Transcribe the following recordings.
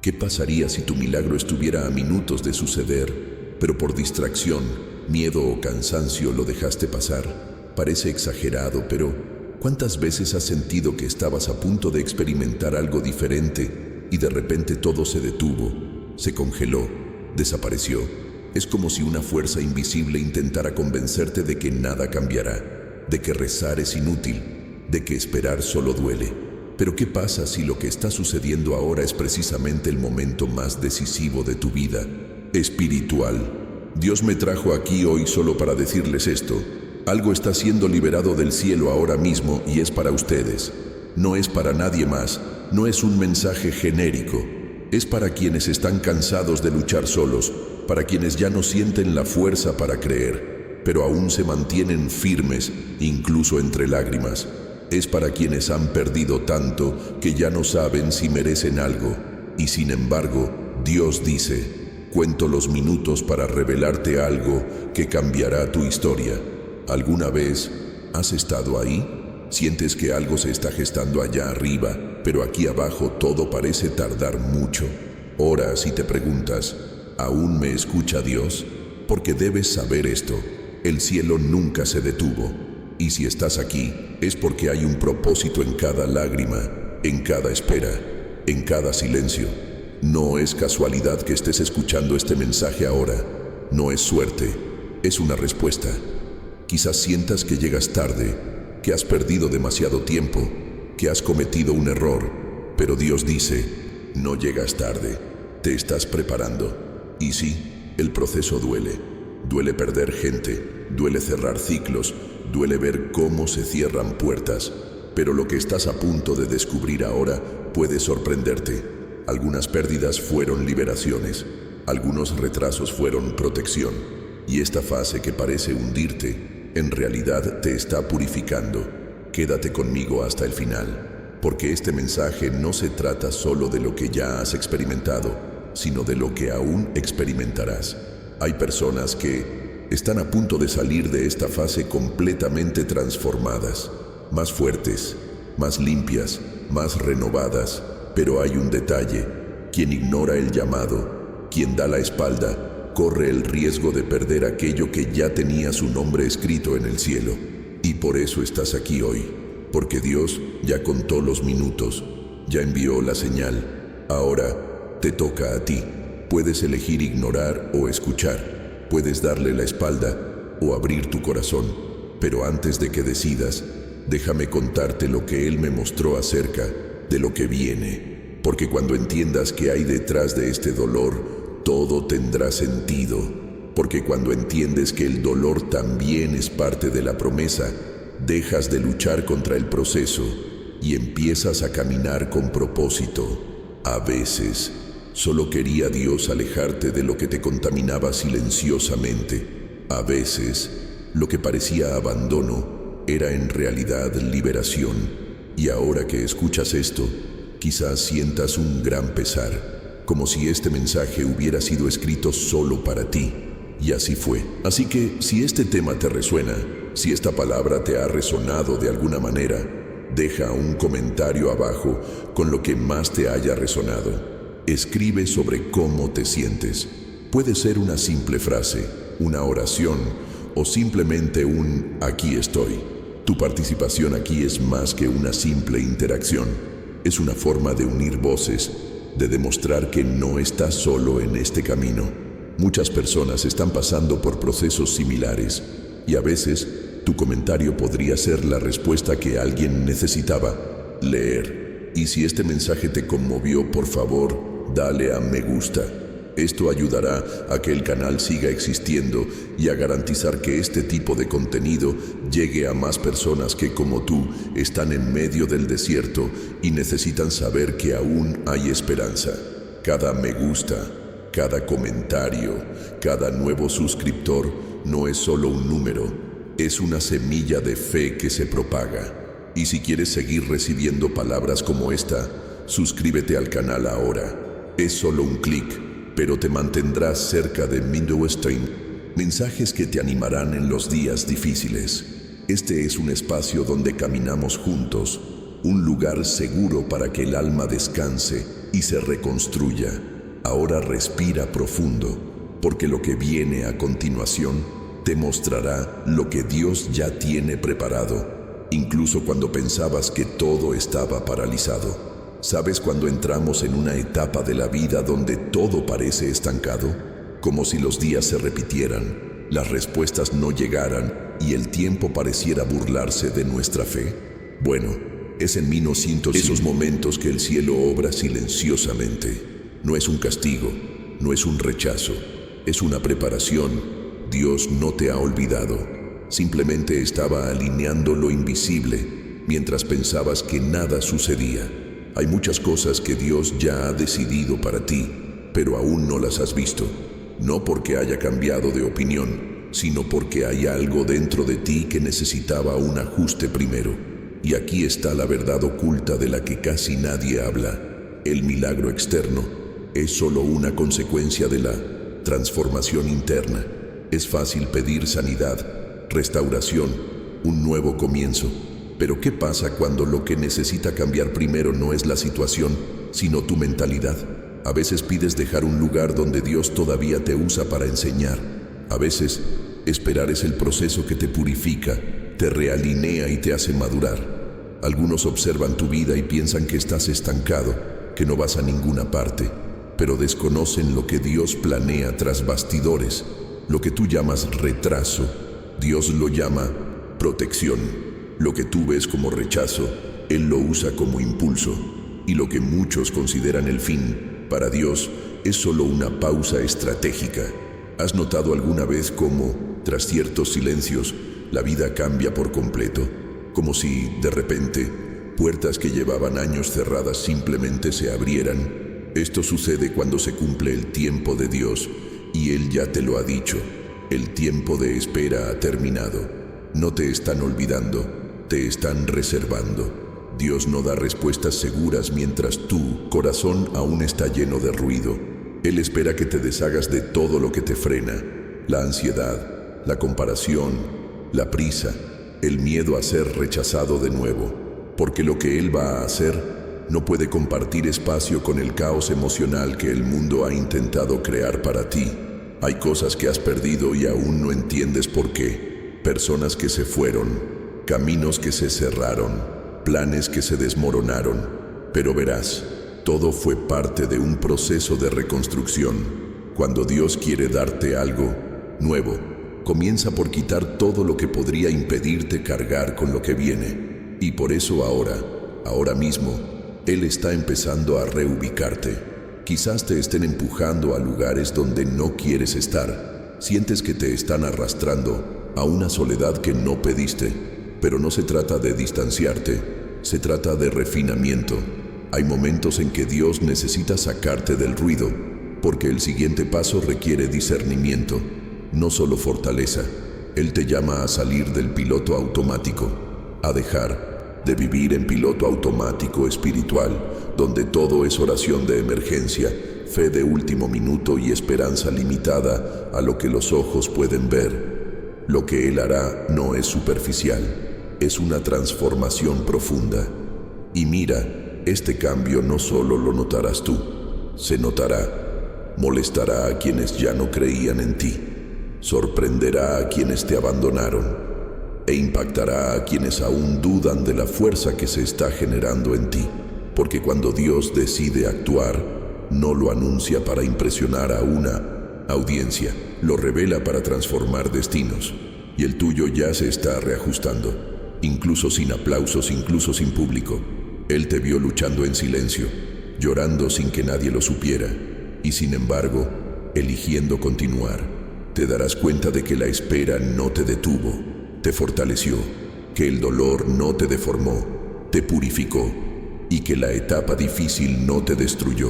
¿Qué pasaría si tu milagro estuviera a minutos de suceder, pero por distracción, miedo o cansancio lo dejaste pasar? Parece exagerado, pero ¿cuántas veces has sentido que estabas a punto de experimentar algo diferente y de repente todo se detuvo, se congeló, desapareció? Es como si una fuerza invisible intentara convencerte de que nada cambiará, de que rezar es inútil, de que esperar solo duele. Pero ¿qué pasa si lo que está sucediendo ahora es precisamente el momento más decisivo de tu vida espiritual? Dios me trajo aquí hoy solo para decirles esto. Algo está siendo liberado del cielo ahora mismo y es para ustedes. No es para nadie más, no es un mensaje genérico. Es para quienes están cansados de luchar solos, para quienes ya no sienten la fuerza para creer, pero aún se mantienen firmes, incluso entre lágrimas. Es para quienes han perdido tanto que ya no saben si merecen algo. Y sin embargo, Dios dice, cuento los minutos para revelarte algo que cambiará tu historia. ¿Alguna vez has estado ahí? Sientes que algo se está gestando allá arriba, pero aquí abajo todo parece tardar mucho. Oras y te preguntas, ¿aún me escucha Dios? Porque debes saber esto, el cielo nunca se detuvo. Y si estás aquí, es porque hay un propósito en cada lágrima, en cada espera, en cada silencio. No es casualidad que estés escuchando este mensaje ahora. No es suerte, es una respuesta. Quizás sientas que llegas tarde, que has perdido demasiado tiempo, que has cometido un error, pero Dios dice, no llegas tarde, te estás preparando. Y sí, el proceso duele. Duele perder gente, duele cerrar ciclos, duele ver cómo se cierran puertas, pero lo que estás a punto de descubrir ahora puede sorprenderte. Algunas pérdidas fueron liberaciones, algunos retrasos fueron protección, y esta fase que parece hundirte, en realidad te está purificando. Quédate conmigo hasta el final, porque este mensaje no se trata solo de lo que ya has experimentado, sino de lo que aún experimentarás. Hay personas que están a punto de salir de esta fase completamente transformadas, más fuertes, más limpias, más renovadas. Pero hay un detalle: quien ignora el llamado, quien da la espalda, corre el riesgo de perder aquello que ya tenía su nombre escrito en el cielo. Y por eso estás aquí hoy, porque Dios ya contó los minutos, ya envió la señal. Ahora te toca a ti. Puedes elegir ignorar o escuchar. Puedes darle la espalda o abrir tu corazón, pero antes de que decidas, déjame contarte lo que Él me mostró acerca de lo que viene, porque cuando entiendas qué hay detrás de este dolor, todo tendrá sentido, porque cuando entiendes que el dolor también es parte de la promesa, dejas de luchar contra el proceso y empiezas a caminar con propósito. A veces, solo quería Dios alejarte de lo que te contaminaba silenciosamente. A veces, lo que parecía abandono era en realidad liberación. Y ahora que escuchas esto, quizás sientas un gran pesar, como si este mensaje hubiera sido escrito solo para ti. Y así fue. Así que, si este tema te resuena, si esta palabra te ha resonado de alguna manera, deja un comentario abajo con lo que más te haya resonado. Escribe sobre cómo te sientes. Puede ser una simple frase, una oración o simplemente un "aquí estoy". Tu participación aquí es más que una simple interacción. Es una forma de unir voces, de demostrar que no estás solo en este camino. Muchas personas están pasando por procesos similares y a veces tu comentario podría ser la respuesta que alguien necesitaba leer. Y si este mensaje te conmovió, por favor, dale a me gusta. Esto ayudará a que el canal siga existiendo y a garantizar que este tipo de contenido llegue a más personas que, como tú, están en medio del desierto y necesitan saber que aún hay esperanza. Cada me gusta, cada comentario, cada nuevo suscriptor no es solo un número, es una semilla de fe que se propaga. Y si quieres seguir recibiendo palabras como esta, suscríbete al canal ahora. Es solo un clic, pero te mantendrás cerca de Mindowstein, mensajes que te animarán en los días difíciles. Este es un espacio donde caminamos juntos, un lugar seguro para que el alma descanse y se reconstruya. Ahora respira profundo, porque lo que viene a continuación te mostrará lo que Dios ya tiene preparado, incluso cuando pensabas que todo estaba paralizado. ¿Sabes cuando entramos en una etapa de la vida donde todo parece estancado? Como si los días se repitieran, las respuestas no llegaran y el tiempo pareciera burlarse de nuestra fe. Bueno, es en 1900 esos momentos que el cielo obra silenciosamente. No es un castigo, no es un rechazo, es una preparación. Dios no te ha olvidado, simplemente estaba alineando lo invisible mientras pensabas que nada sucedía. Hay muchas cosas que Dios ya ha decidido para ti, pero aún no las has visto. No porque haya cambiado de opinión, sino porque hay algo dentro de ti que necesitaba un ajuste primero. Y aquí está la verdad oculta de la que casi nadie habla. El milagro externo es solo una consecuencia de la transformación interna. Es fácil pedir sanidad, restauración, un nuevo comienzo. Pero ¿qué pasa cuando lo que necesita cambiar primero no es la situación, sino tu mentalidad? A veces pides dejar un lugar donde Dios todavía te usa para enseñar. A veces, esperar es el proceso que te purifica, te realinea y te hace madurar. Algunos observan tu vida y piensan que estás estancado, que no vas a ninguna parte, pero desconocen lo que Dios planea tras bastidores. Lo que tú llamas retraso, Dios lo llama protección. Lo que tú ves como rechazo, Él lo usa como impulso. Y lo que muchos consideran el fin, para Dios, es solo una pausa estratégica. ¿Has notado alguna vez cómo, tras ciertos silencios, la vida cambia por completo? Como si, de repente, puertas que llevaban años cerradas simplemente se abrieran. Esto sucede cuando se cumple el tiempo de Dios. Y Él ya te lo ha dicho, el tiempo de espera ha terminado. No te están olvidando, te están reservando. Dios no da respuestas seguras mientras tu corazón aún está lleno de ruido. Él espera que te deshagas de todo lo que te frena, la ansiedad, la comparación, la prisa, el miedo a ser rechazado de nuevo, porque lo que Él va a hacer no puede compartir espacio con el caos emocional que el mundo ha intentado crear para ti. Hay cosas que has perdido y aún no entiendes por qué. Personas que se fueron, caminos que se cerraron, planes que se desmoronaron. Pero verás, todo fue parte de un proceso de reconstrucción. Cuando Dios quiere darte algo nuevo, comienza por quitar todo lo que podría impedirte cargar con lo que viene. Y por eso ahora mismo, Él está empezando a reubicarte. Quizás te estén empujando a lugares donde no quieres estar. Sientes que te están arrastrando a una soledad que no pediste. Pero no se trata de distanciarte, se trata de refinamiento. Hay momentos en que Dios necesita sacarte del ruido, porque el siguiente paso requiere discernimiento, no solo fortaleza. Él te llama a salir del piloto automático, a dejar de vivir en piloto automático espiritual, donde todo es oración de emergencia, fe de último minuto y esperanza limitada a lo que los ojos pueden ver. Lo que Él hará no es superficial, es una transformación profunda. Y mira, este cambio no solo lo notarás tú, se notará, molestará a quienes ya no creían en ti, sorprenderá a quienes te abandonaron, e impactará a quienes aún dudan de la fuerza que se está generando en ti. Porque cuando Dios decide actuar, no lo anuncia para impresionar a una audiencia, lo revela para transformar destinos. Y el tuyo ya se está reajustando, incluso sin aplausos, incluso sin público. Él te vio luchando en silencio, llorando sin que nadie lo supiera, y sin embargo, eligiendo continuar. Te darás cuenta de que la espera no te detuvo, te fortaleció, que el dolor no te deformó, te purificó, y que la etapa difícil no te destruyó.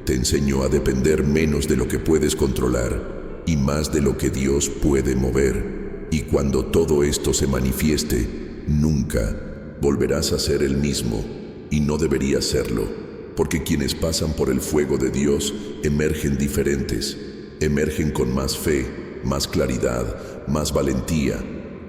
Te enseñó a depender menos de lo que puedes controlar y más de lo que Dios puede mover. Y cuando todo esto se manifieste, nunca volverás a ser el mismo, y no deberías serlo, porque quienes pasan por el fuego de Dios emergen diferentes, emergen con más fe, más claridad, más valentía,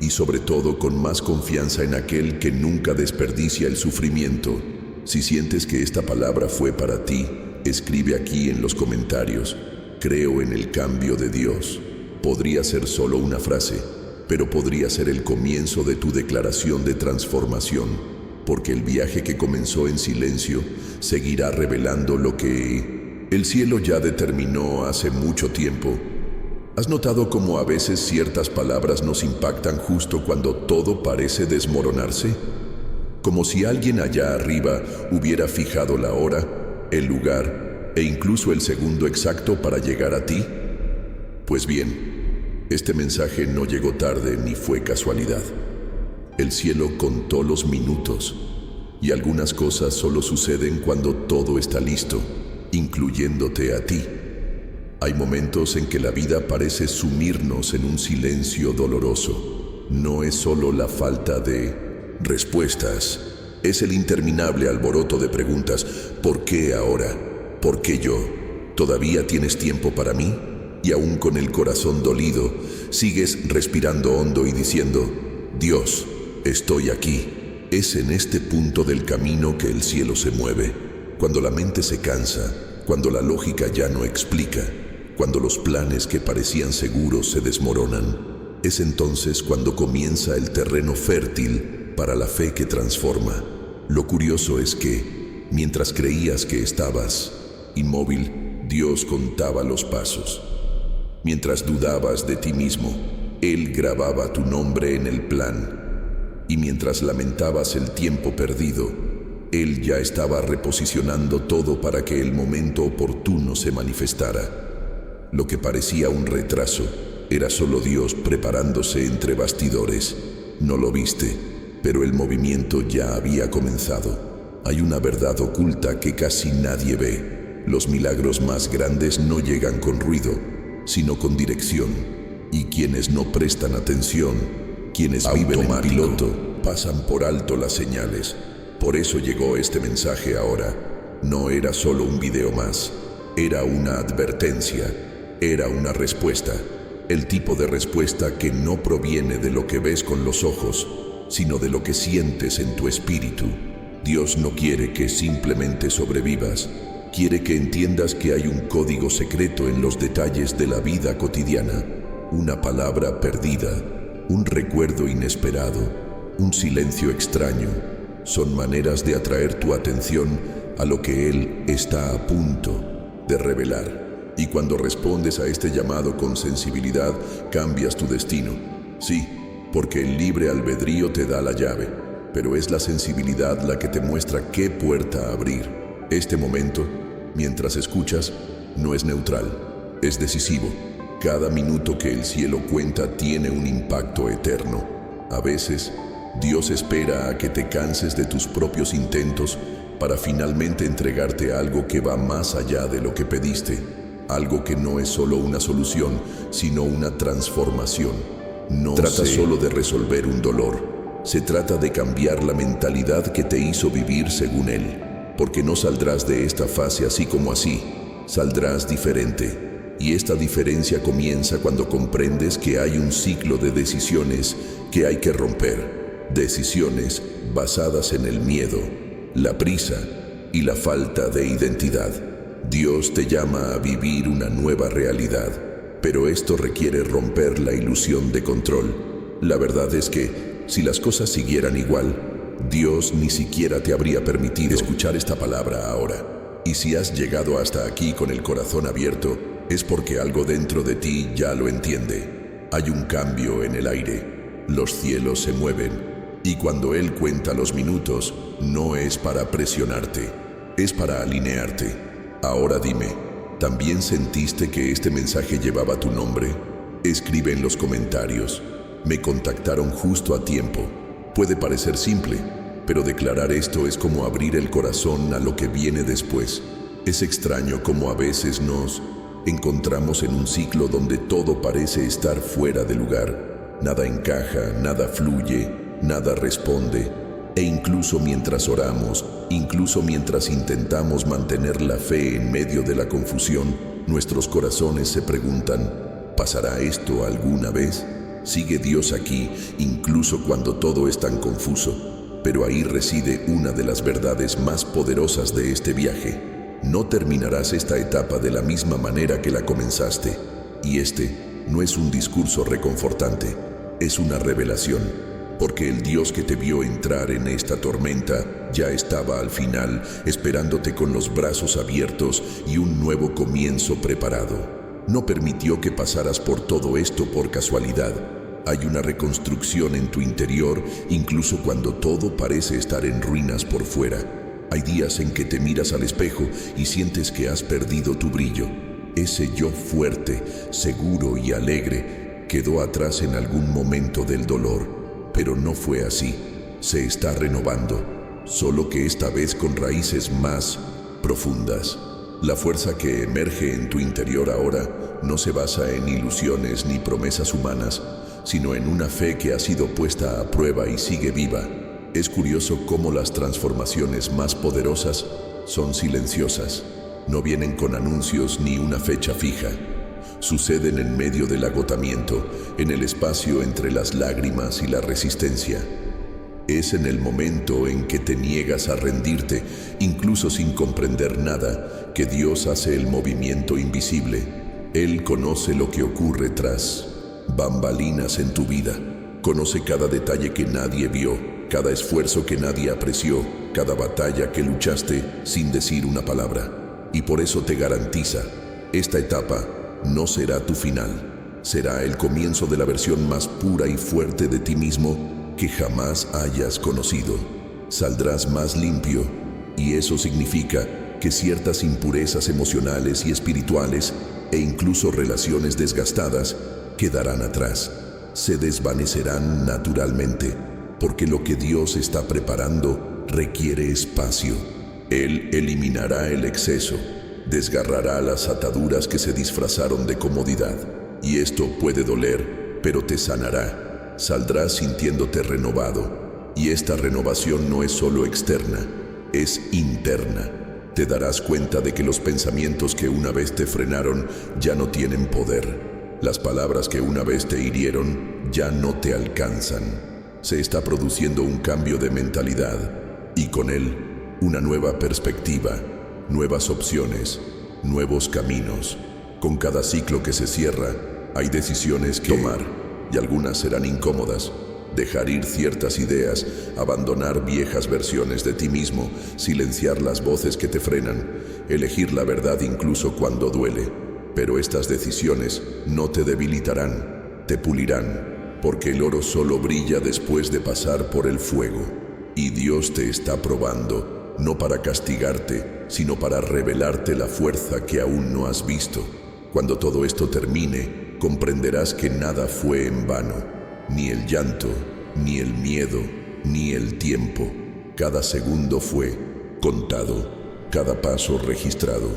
y sobre todo con más confianza en aquel que nunca desperdicia el sufrimiento. Si sientes que esta palabra fue para ti, escribe aquí en los comentarios: creo en el cambio de Dios. Podría ser solo una frase, pero podría ser el comienzo de tu declaración de transformación, porque el viaje que comenzó en silencio seguirá revelando lo que el cielo ya determinó hace mucho tiempo. ¿Has notado cómo a veces ciertas palabras nos impactan justo cuando todo parece desmoronarse? Como si alguien allá arriba hubiera fijado la hora, el lugar e incluso el segundo exacto para llegar a ti. Pues bien, este mensaje no llegó tarde ni fue casualidad. El cielo contó los minutos, y algunas cosas solo suceden cuando todo está listo, incluyéndote a ti. Hay momentos en que la vida parece sumirnos en un silencio doloroso. No es solo la falta de respuestas, es el interminable alboroto de preguntas. ¿Por qué ahora? ¿Por qué yo? ¿Todavía tienes tiempo para mí? Y aún con el corazón dolido, sigues respirando hondo y diciendo: Dios, estoy aquí. Es en este punto del camino que el cielo se mueve, cuando la mente se cansa, cuando la lógica ya no explica, cuando los planes que parecían seguros se desmoronan. Es entonces cuando comienza el terreno fértil para la fe que transforma. Lo curioso es que, mientras creías que estabas inmóvil, Dios contaba los pasos. Mientras dudabas de ti mismo, Él grababa tu nombre en el plan. Y mientras lamentabas el tiempo perdido, Él ya estaba reposicionando todo para que el momento oportuno se manifestara. Lo que parecía un retraso era solo Dios preparándose entre bastidores. No lo viste, pero el movimiento ya había comenzado. Hay una verdad oculta que casi nadie ve. Los milagros más grandes no llegan con ruido, sino con dirección. Y quienes no prestan atención, quienes viven en piloto, pasan por alto las señales. Por eso llegó este mensaje ahora. No era solo un video más, era una advertencia, era una respuesta. El tipo de respuesta que no proviene de lo que ves con los ojos, sino de lo que sientes en tu espíritu. Dios no quiere que simplemente sobrevivas. Quiere que entiendas que hay un código secreto en los detalles de la vida cotidiana, una palabra perdida, un recuerdo inesperado, un silencio extraño. Son maneras de atraer tu atención a lo que Él está a punto de revelar. Y cuando respondes a este llamado con sensibilidad, cambias tu destino. Sí, porque el libre albedrío te da la llave, pero es la sensibilidad la que te muestra qué puerta abrir. Este momento, mientras escuchas, no es neutral, es decisivo. Cada minuto que el cielo cuenta tiene un impacto eterno. A veces, Dios espera a que te canses de tus propios intentos para finalmente entregarte algo que va más allá de lo que pediste. Algo que no es solo una solución, sino una transformación. No trata solo de resolver un dolor. Se trata de cambiar la mentalidad que te hizo vivir según Él. Porque no saldrás de esta fase así como así, saldrás diferente. Y esta diferencia comienza cuando comprendes que hay un ciclo de decisiones que hay que romper. Decisiones basadas en el miedo, la prisa y la falta de identidad. Dios te llama a vivir una nueva realidad, pero esto requiere romper la ilusión de control. La verdad es que, si las cosas siguieran igual, Dios ni siquiera te habría permitido escuchar esta palabra ahora. Y si has llegado hasta aquí con el corazón abierto, es porque algo dentro de ti ya lo entiende. Hay un cambio en el aire. Los cielos se mueven. Y cuando Él cuenta los minutos, no es para presionarte, es para alinearte. Ahora dime, ¿también sentiste que este mensaje llevaba tu nombre? Escribe en los comentarios. Me contactaron justo a tiempo. Puede parecer simple, pero declarar esto es como abrir el corazón a lo que viene después. Es extraño cómo a veces nos encontramos en un ciclo donde todo parece estar fuera de lugar. Nada encaja, nada fluye, nada responde. E incluso mientras oramos, incluso mientras intentamos mantener la fe en medio de la confusión, nuestros corazones se preguntan: ¿pasará esto alguna vez? Sigue Dios aquí, incluso cuando todo es tan confuso. Pero ahí reside una de las verdades más poderosas de este viaje. No terminarás esta etapa de la misma manera que la comenzaste. Y este no es un discurso reconfortante, es una revelación, porque el Dios que te vio entrar en esta tormenta ya estaba al final, esperándote con los brazos abiertos y un nuevo comienzo preparado. No permitió que pasaras por todo esto por casualidad. Hay una reconstrucción en tu interior, incluso cuando todo parece estar en ruinas por fuera. Hay días en que te miras al espejo y sientes que has perdido tu brillo. Ese yo fuerte, seguro y alegre quedó atrás en algún momento del dolor, pero no fue así. Se está renovando, solo que esta vez con raíces más profundas. La fuerza que emerge en tu interior ahora no se basa en ilusiones ni promesas humanas, sino en una fe que ha sido puesta a prueba y sigue viva. Es curioso cómo las transformaciones más poderosas son silenciosas. No vienen con anuncios ni una fecha fija. Suceden en medio del agotamiento, en el espacio entre las lágrimas y la resistencia. Es en el momento en que te niegas a rendirte, incluso sin comprender nada, que Dios hace el movimiento invisible. Él conoce lo que ocurre tras bambalinas en tu vida. Conoce cada detalle que nadie vio, cada esfuerzo que nadie apreció, cada batalla que luchaste sin decir una palabra. Y por eso te garantiza, esta etapa no será tu final. Será el comienzo de la versión más pura y fuerte de ti mismo que jamás hayas conocido. Saldrás más limpio, y eso significa que ciertas impurezas emocionales y espirituales e incluso relaciones desgastadas quedarán atrás. Se desvanecerán naturalmente, porque lo que Dios está preparando requiere espacio. Él eliminará el exceso, desgarrará las ataduras que se disfrazaron de comodidad. Y esto puede doler, pero te sanará. Saldrás sintiéndote renovado. Y esta renovación no es solo externa, es interna. Te darás cuenta de que los pensamientos que una vez te frenaron ya no tienen poder. Las palabras que una vez te hirieron ya no te alcanzan. Se está produciendo un cambio de mentalidad y con él una nueva perspectiva, nuevas opciones, nuevos caminos. Con cada ciclo que se cierra, hay decisiones que tomar y algunas serán incómodas. Dejar ir ciertas ideas, abandonar viejas versiones de ti mismo, silenciar las voces que te frenan, elegir la verdad incluso cuando duele. Pero estas decisiones no te debilitarán, te pulirán, porque el oro solo brilla después de pasar por el fuego. Y Dios te está probando, no para castigarte, sino para revelarte la fuerza que aún no has visto. Cuando todo esto termine, comprenderás que nada fue en vano. Ni el llanto, ni el miedo, ni el tiempo. Cada segundo fue contado, cada paso registrado.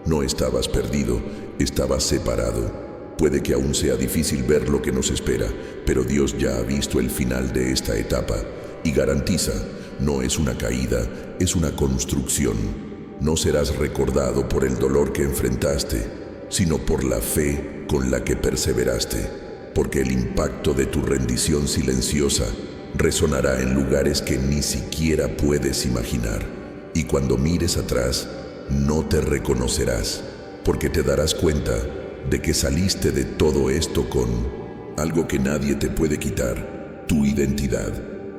No estabas perdido, estabas separado. Puede que aún sea difícil ver lo que nos espera, pero Dios ya ha visto el final de esta etapa y garantiza, no es una caída, es una construcción. No serás recordado por el dolor que enfrentaste, sino por la fe con la que perseveraste. Porque el impacto de tu rendición silenciosa resonará en lugares que ni siquiera puedes imaginar. Y cuando mires atrás, no te reconocerás, porque te darás cuenta de que saliste de todo esto con algo que nadie te puede quitar, tu identidad.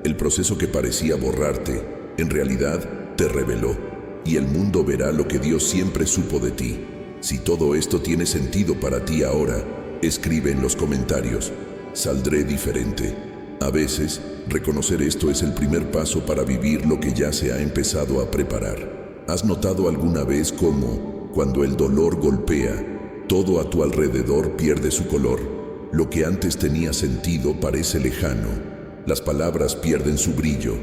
El proceso que parecía borrarte, en realidad te reveló, y el mundo verá lo que Dios siempre supo de ti. Si todo esto tiene sentido para ti ahora, escribe en los comentarios, saldré diferente. A veces, reconocer esto es el primer paso para vivir lo que ya se ha empezado a preparar. ¿Has notado alguna vez cómo, cuando el dolor golpea, todo a tu alrededor pierde su color? Lo que antes tenía sentido parece lejano. Las palabras pierden su brillo,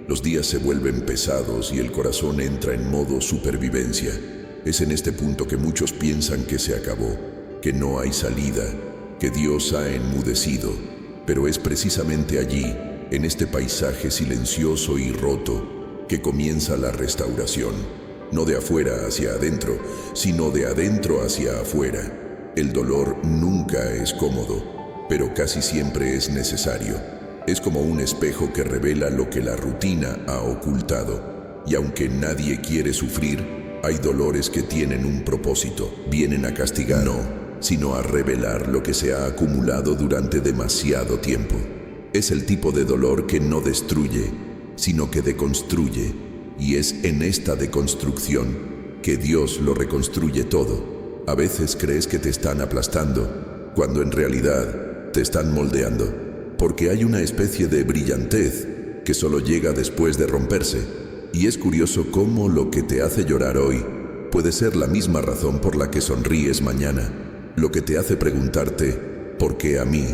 los días se vuelven pesados y el corazón entra en modo supervivencia. Es en este punto que muchos piensan que se acabó, que no hay salida, que Dios ha enmudecido, pero es precisamente allí, en este paisaje silencioso y roto, que comienza la restauración, no de afuera hacia adentro, sino de adentro hacia afuera. El dolor nunca es cómodo, pero casi siempre es necesario. Es como un espejo que revela lo que la rutina ha ocultado, y aunque nadie quiere sufrir, Hay dolores que tienen un propósito, vienen a castigar, no, sino a revelar lo que se ha acumulado durante demasiado tiempo. Es el tipo de dolor que no destruye, sino que deconstruye, y es en esta deconstrucción que Dios lo reconstruye todo. A veces crees que te están aplastando, cuando en realidad te están moldeando, porque hay una especie de brillantez que solo llega después de romperse. Y es curioso cómo lo que te hace llorar hoy puede ser la misma razón por la que sonríes mañana. Lo que te hace preguntarte ¿por qué a mí?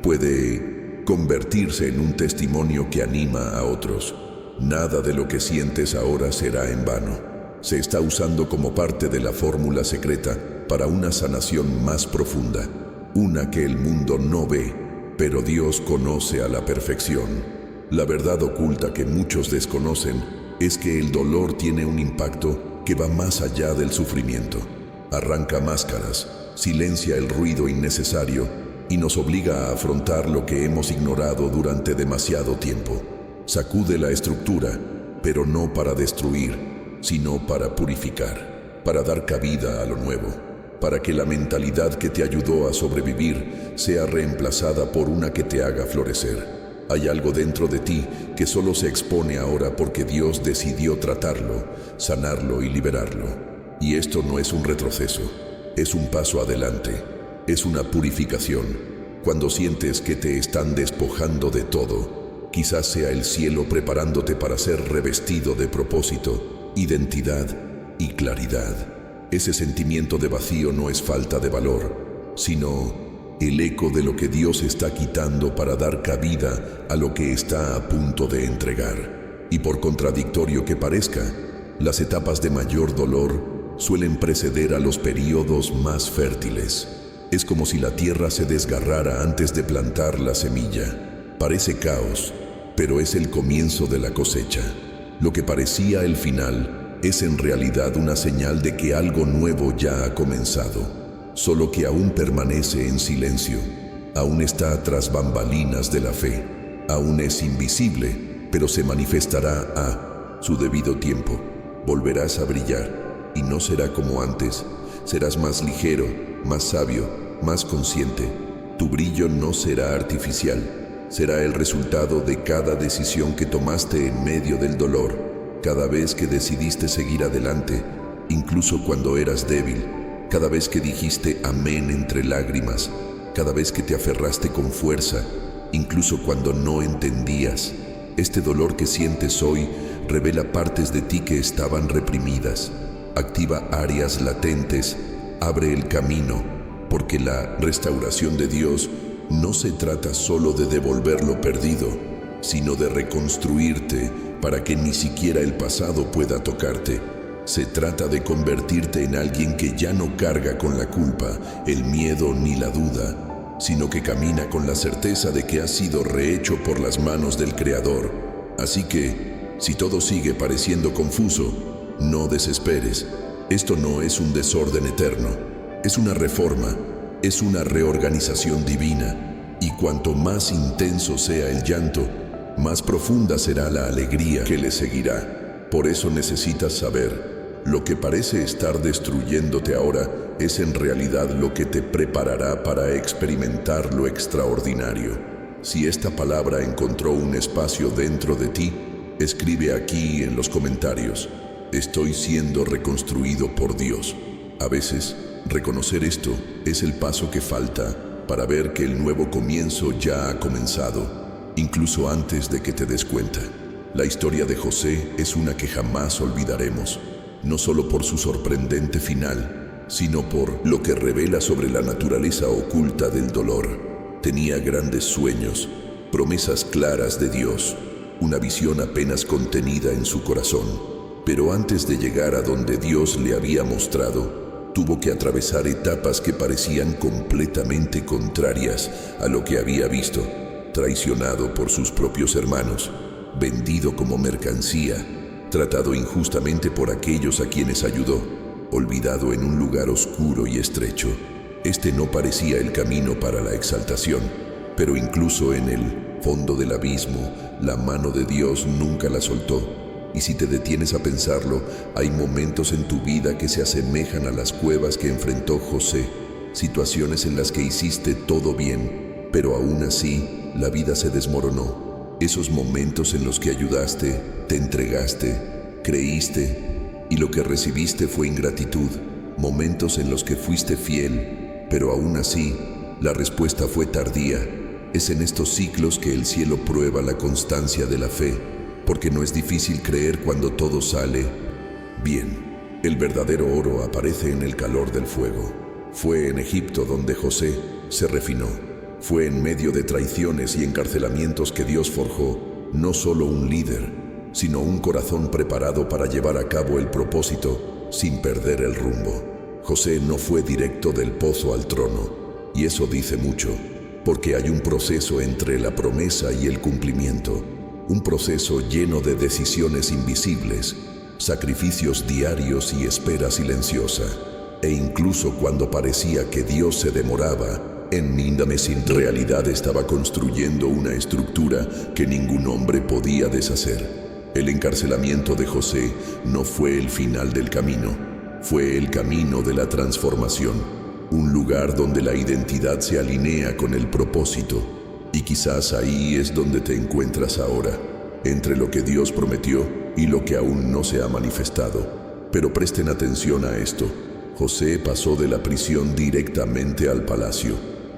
Puede convertirse en un testimonio que anima a otros. Nada de lo que sientes ahora será en vano. Se está usando como parte de la fórmula secreta para una sanación más profunda, una que el mundo no ve, pero Dios conoce a la perfección. La verdad oculta que muchos desconocen es que el dolor tiene un impacto que va más allá del sufrimiento. Arranca máscaras, silencia el ruido innecesario y nos obliga a afrontar lo que hemos ignorado durante demasiado tiempo. Sacude la estructura, pero no para destruir, sino para purificar, para dar cabida a lo nuevo, para que la mentalidad que te ayudó a sobrevivir sea reemplazada por una que te haga florecer. Hay algo dentro de ti que solo se expone ahora porque Dios decidió tratarlo, sanarlo y liberarlo. Y esto no es un retroceso, es un paso adelante, es una purificación. Cuando sientes que te están despojando de todo, quizás sea el cielo preparándote para ser revestido de propósito, identidad y claridad. Ese sentimiento de vacío no es falta de valor, sino el eco de lo que Dios está quitando para dar cabida a lo que está a punto de entregar. Y por contradictorio que parezca, las etapas de mayor dolor suelen preceder a los períodos más fértiles. Es como si la tierra se desgarrara antes de plantar la semilla. Parece caos, pero es el comienzo de la cosecha. Lo que parecía el final es en realidad una señal de que algo nuevo ya ha comenzado. Solo que aún permanece en silencio, aún está tras bambalinas de la fe, aún es invisible, pero se manifestará a su debido tiempo. Volverás a brillar, y no será como antes, serás más ligero, más sabio, más consciente. Tu brillo no será artificial, será el resultado de cada decisión que tomaste en medio del dolor, cada vez que decidiste seguir adelante, incluso cuando eras débil. Cada vez que dijiste amén entre lágrimas, cada vez que te aferraste con fuerza, incluso cuando no entendías. Este dolor que sientes hoy revela partes de ti que estaban reprimidas, activa áreas latentes, abre el camino, porque la restauración de Dios no se trata solo de devolver lo perdido, sino de reconstruirte para que ni siquiera el pasado pueda tocarte. Se trata de convertirte en alguien que ya no carga con la culpa, el miedo ni la duda, sino que camina con la certeza de que ha sido rehecho por las manos del Creador. Así que, si todo sigue pareciendo confuso, no desesperes. Esto no es un desorden eterno, es una reforma, es una reorganización divina. Y cuanto más intenso sea el llanto, más profunda será la alegría que le seguirá. Por eso necesitas saber. Lo que parece estar destruyéndote ahora es en realidad lo que te preparará para experimentar lo extraordinario. Si esta palabra encontró un espacio dentro de ti, escribe aquí en los comentarios: estoy siendo reconstruido por Dios. A veces, reconocer esto es el paso que falta para ver que el nuevo comienzo ya ha comenzado, incluso antes de que te des cuenta. La historia de José es una que jamás olvidaremos. No solo por su sorprendente final, sino por lo que revela sobre la naturaleza oculta del dolor. Tenía grandes sueños, promesas claras de Dios, una visión apenas contenida en su corazón. Pero antes de llegar a donde Dios le había mostrado, tuvo que atravesar etapas que parecían completamente contrarias a lo que había visto. Traicionado por sus propios hermanos, vendido como mercancía, tratado injustamente por aquellos a quienes ayudó, olvidado en un lugar oscuro y estrecho. Este no parecía el camino para la exaltación, pero incluso en el fondo del abismo, la mano de Dios nunca la soltó. Y si te detienes a pensarlo, hay momentos en tu vida que se asemejan a las cuevas que enfrentó José, situaciones en las que hiciste todo bien, pero aún así la vida se desmoronó. Esos momentos en los que ayudaste, te entregaste, creíste y lo que recibiste fue ingratitud. Momentos en los que fuiste fiel, pero aún así la respuesta fue tardía. Es en estos ciclos que el cielo prueba la constancia de la fe, porque no es difícil creer cuando todo sale bien. El verdadero oro aparece en el calor del fuego. Fue en Egipto donde José se refinó. Fue en medio de traiciones y encarcelamientos que Dios forjó no solo un líder, sino un corazón preparado para llevar a cabo el propósito sin perder el rumbo. José no fue directo del pozo al trono, y eso dice mucho, porque hay un proceso entre la promesa y el cumplimiento, un proceso lleno de decisiones invisibles, sacrificios diarios y espera silenciosa. E incluso cuando parecía que Dios se demoraba, en sin realidad estaba construyendo una estructura que ningún hombre podía deshacer. El encarcelamiento de José no fue el final del camino, fue el camino de la transformación, un lugar donde la identidad se alinea con el propósito. Y quizás ahí es donde te encuentras ahora, entre lo que Dios prometió y lo que aún no se ha manifestado. Pero presten atención a esto. José pasó de la prisión directamente al palacio.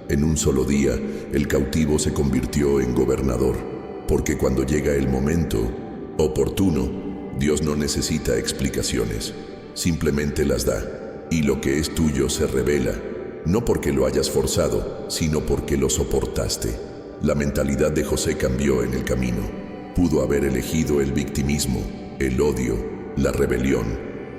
En un solo día, el cautivo se convirtió en gobernador, porque cuando llega el momento oportuno, Dios no necesita explicaciones, simplemente las da, y lo que es tuyo se revela, no porque lo hayas forzado, sino porque lo soportaste. La mentalidad de José cambió en el camino. Pudo haber elegido el victimismo, el odio, la rebelión,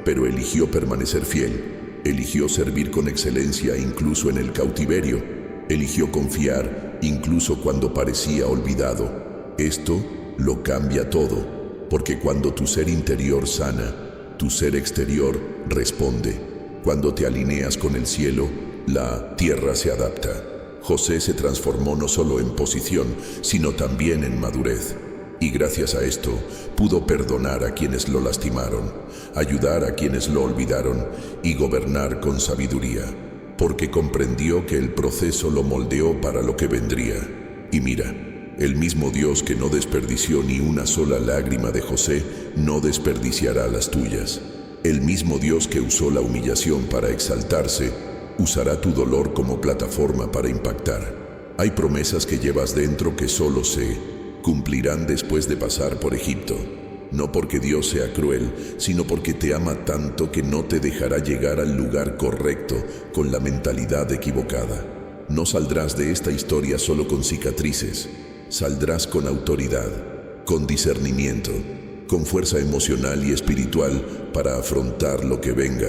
pero eligió permanecer fiel. Eligió servir con excelencia incluso en el cautiverio. Eligió confiar incluso cuando parecía olvidado. Esto lo cambia todo, porque cuando tu ser interior sana, tu ser exterior responde. Cuando te alineas con el cielo, la tierra se adapta. José se transformó no solo en posición, sino también en madurez. Y gracias a esto, pudo perdonar a quienes lo lastimaron, ayudar a quienes lo olvidaron y gobernar con sabiduría, porque comprendió que el proceso lo moldeó para lo que vendría. Y mira, el mismo Dios que no desperdició ni una sola lágrima de José, no desperdiciará las tuyas. El mismo Dios que usó la humillación para exaltarse, usará tu dolor como plataforma para impactar. Hay promesas que llevas dentro que solo se cumplirán después de pasar por Egipto. No porque Dios sea cruel, sino porque te ama tanto que no te dejará llegar al lugar correcto con la mentalidad equivocada. No saldrás de esta historia solo con cicatrices, saldrás con autoridad, con discernimiento, con fuerza emocional y espiritual para afrontar lo que venga.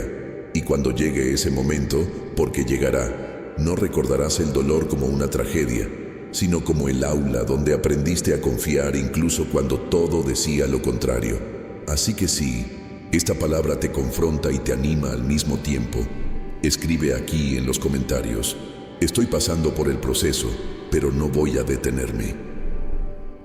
Y cuando llegue ese momento, porque llegará, no recordarás el dolor como una tragedia, sino como el aula donde aprendiste a confiar incluso cuando todo decía lo contrario. Así que si esta palabra te confronta y te anima al mismo tiempo, escribe aquí en los comentarios: estoy pasando por el proceso, pero no voy a detenerme.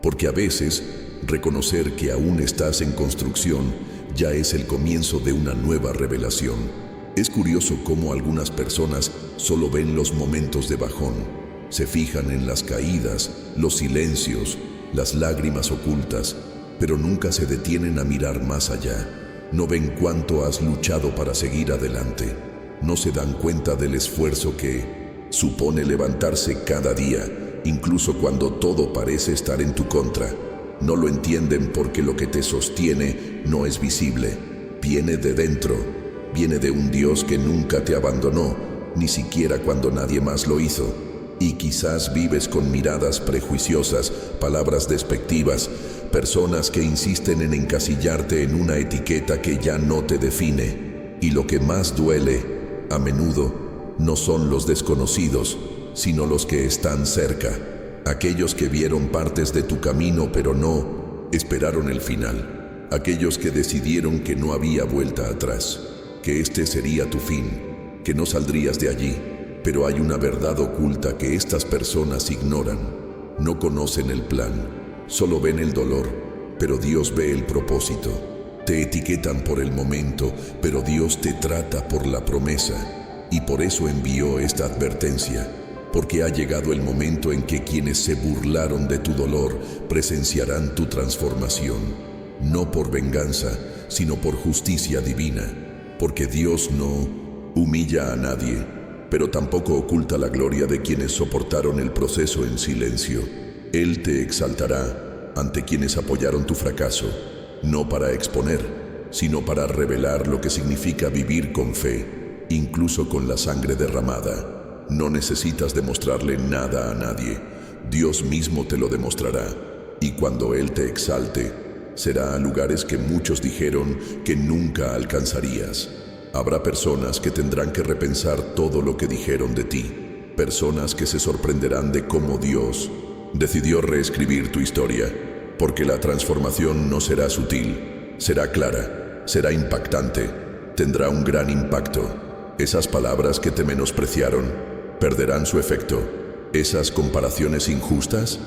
Porque a veces, reconocer que aún estás en construcción ya es el comienzo de una nueva revelación. Es curioso cómo algunas personas solo ven los momentos de bajón. Se fijan en las caídas, los silencios, las lágrimas ocultas, pero nunca se detienen a mirar más allá. No ven cuánto has luchado para seguir adelante. No se dan cuenta del esfuerzo que supone levantarse cada día, incluso cuando todo parece estar en tu contra. No lo entienden porque lo que te sostiene no es visible. Viene de dentro, viene de un Dios que nunca te abandonó, ni siquiera cuando nadie más lo hizo. Y quizás vives con miradas prejuiciosas, palabras despectivas, personas que insisten en encasillarte en una etiqueta que ya no te define. Y lo que más duele, a menudo, no son los desconocidos, sino los que están cerca. Aquellos que vieron partes de tu camino pero no esperaron el final. Aquellos que decidieron que no había vuelta atrás, que este sería tu fin, que no saldrías de allí. Pero hay una verdad oculta que estas personas ignoran. No conocen el plan, solo ven el dolor, pero Dios ve el propósito. Te etiquetan por el momento, pero Dios te trata por la promesa. Y por eso envió esta advertencia, porque ha llegado el momento en que quienes se burlaron de tu dolor presenciarán tu transformación, no por venganza, sino por justicia divina, porque Dios no humilla a nadie, pero tampoco oculta la gloria de quienes soportaron el proceso en silencio. Él te exaltará ante quienes apoyaron tu fracaso, no para exponer, sino para revelar lo que significa vivir con fe, incluso con la sangre derramada. No necesitas demostrarle nada a nadie, Dios mismo te lo demostrará, y cuando Él te exalte, será a lugares que muchos dijeron que nunca alcanzarías. Habrá personas que tendrán que repensar todo lo que dijeron de ti, personas que se sorprenderán de cómo Dios decidió reescribir tu historia, porque la transformación no será sutil, será clara, será impactante, tendrá un gran impacto. Esas palabras que te menospreciaron perderán su efecto. Esas comparaciones injustas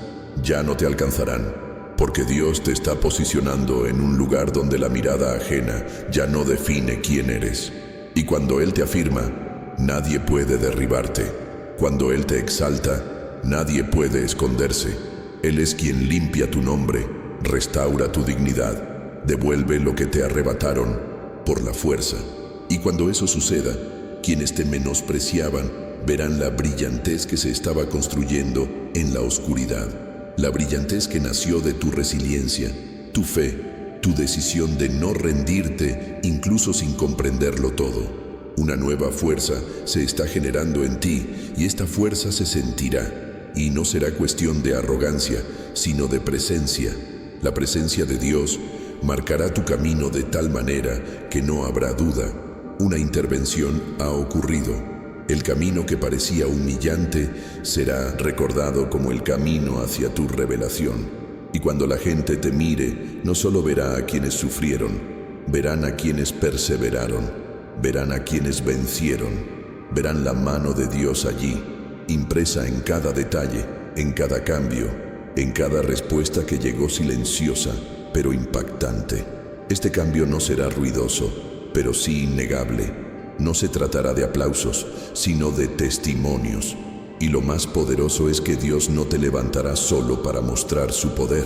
ya no te alcanzarán, porque Dios te está posicionando en un lugar donde la mirada ajena ya no define quién eres. Y cuando Él te afirma, nadie puede derribarte. Cuando Él te exalta, nadie puede esconderse. Él es quien limpia tu nombre, restaura tu dignidad, devuelve lo que te arrebataron por la fuerza. Y cuando eso suceda, quienes te menospreciaban verán la brillantez que se estaba construyendo en la oscuridad. La brillantez que nació de tu resiliencia, tu fe, tu decisión de no rendirte incluso sin comprenderlo todo. Una nueva fuerza se está generando en ti y esta fuerza se sentirá. Y no será cuestión de arrogancia, sino de presencia. La presencia de Dios marcará tu camino de tal manera que no habrá duda. Una intervención ha ocurrido. El camino que parecía humillante será recordado como el camino hacia tu revelación. Y cuando la gente te mire, no solo verá a quienes sufrieron, verán a quienes perseveraron, verán a quienes vencieron, verán la mano de Dios allí, impresa en cada detalle, en cada cambio, en cada respuesta que llegó silenciosa, pero impactante. Este cambio no será ruidoso, pero sí innegable. No se tratará de aplausos, sino de testimonios. Y lo más poderoso es que Dios no te levantará solo para mostrar su poder,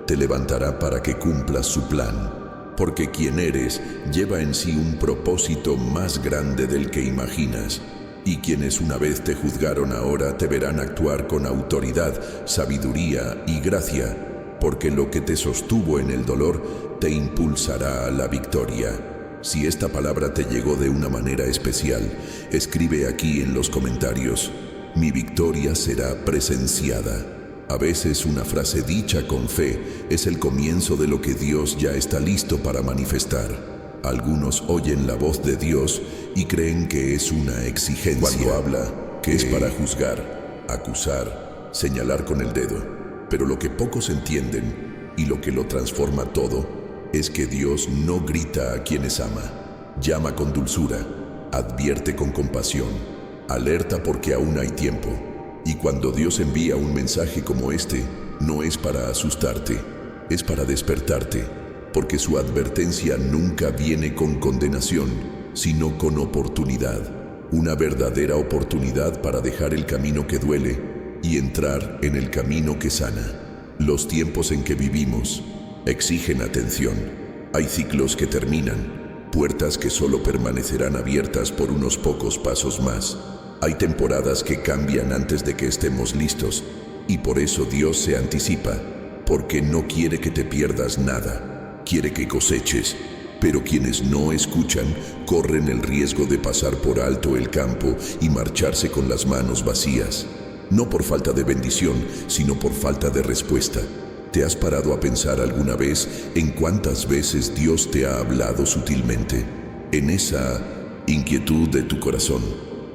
te levantará para que cumplas su plan. Porque quien eres lleva en sí un propósito más grande del que imaginas. Y quienes una vez te juzgaron ahora te verán actuar con autoridad, sabiduría y gracia, porque lo que te sostuvo en el dolor te impulsará a la victoria. Si esta palabra te llegó de una manera especial, escribe aquí en los comentarios: mi victoria será presenciada. A veces una frase dicha con fe es el comienzo de lo que Dios ya está listo para manifestar. Algunos oyen la voz de Dios y creen que es una exigencia. Cuando habla, que es para juzgar, acusar, señalar con el dedo. Pero lo que pocos entienden y lo que lo transforma todo es que Dios no grita a quienes ama, llama con dulzura, advierte con compasión, alerta porque aún hay tiempo. Y cuando Dios envía un mensaje como este, no es para asustarte, es para despertarte, porque su advertencia nunca viene con condenación, sino con oportunidad, una verdadera oportunidad para dejar el camino que duele y entrar en el camino que sana. Los tiempos en que vivimos exigen atención. Hay ciclos que terminan, puertas que solo permanecerán abiertas por unos pocos pasos más. Hay temporadas que cambian antes de que estemos listos, y por eso Dios se anticipa, porque no quiere que te pierdas nada, quiere que coseches. Pero quienes no escuchan corren el riesgo de pasar por alto el campo y marcharse con las manos vacías, no por falta de bendición, sino por falta de respuesta. ¿Te has parado a pensar alguna vez en cuántas veces Dios te ha hablado sutilmente? En esa inquietud de tu corazón,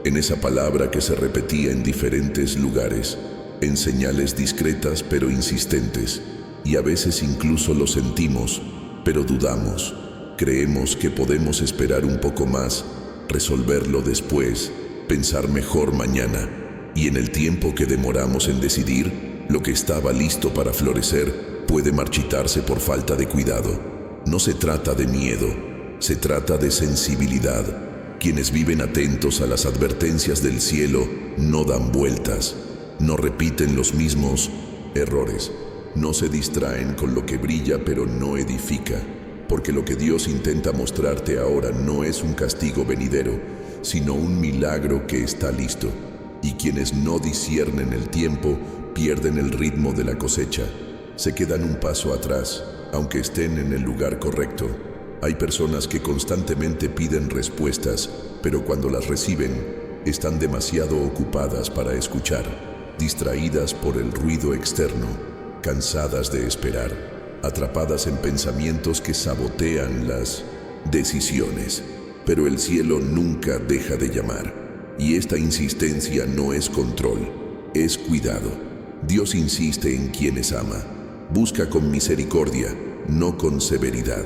en esa palabra que se repetía en diferentes lugares, en señales discretas pero insistentes. Y a veces incluso lo sentimos, pero dudamos. Creemos que podemos esperar un poco más, resolverlo después, pensar mejor mañana. Y en el tiempo que demoramos en decidir, lo que estaba listo para florecer puede marchitarse por falta de cuidado. No se trata de miedo, se trata de sensibilidad. Quienes viven atentos a las advertencias del cielo no dan vueltas, no repiten los mismos errores, no se distraen con lo que brilla pero no edifica, porque lo que Dios intenta mostrarte ahora no es un castigo venidero, sino un milagro que está listo. Y quienes no disciernen el tiempo pierden el ritmo de la cosecha, se quedan un paso atrás, aunque estén en el lugar correcto. Hay personas que constantemente piden respuestas, pero cuando las reciben, están demasiado ocupadas para escuchar, distraídas por el ruido externo, cansadas de esperar, atrapadas en pensamientos que sabotean las decisiones. Pero el cielo nunca deja de llamar, y esta insistencia no es control, es cuidado. Dios insiste en quienes ama, busca con misericordia, no con severidad,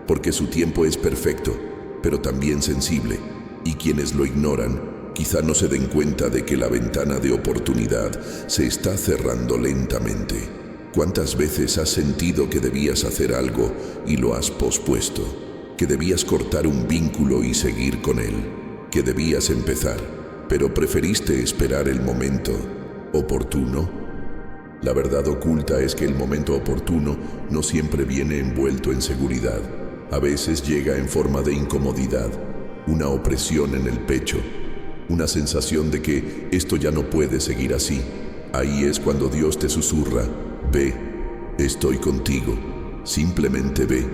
porque su tiempo es perfecto, pero también sensible, y quienes lo ignoran quizá no se den cuenta de que la ventana de oportunidad se está cerrando lentamente. ¿Cuántas veces has sentido que debías hacer algo y lo has pospuesto? Que debías cortar un vínculo y seguir con él, que debías empezar, pero preferiste esperar el momento oportuno? La verdad oculta es que el momento oportuno no siempre viene envuelto en seguridad. A veces llega en forma de incomodidad, una opresión en el pecho, una sensación de que esto ya no puede seguir así. Ahí es cuando Dios te susurra: ve, estoy contigo, simplemente ve.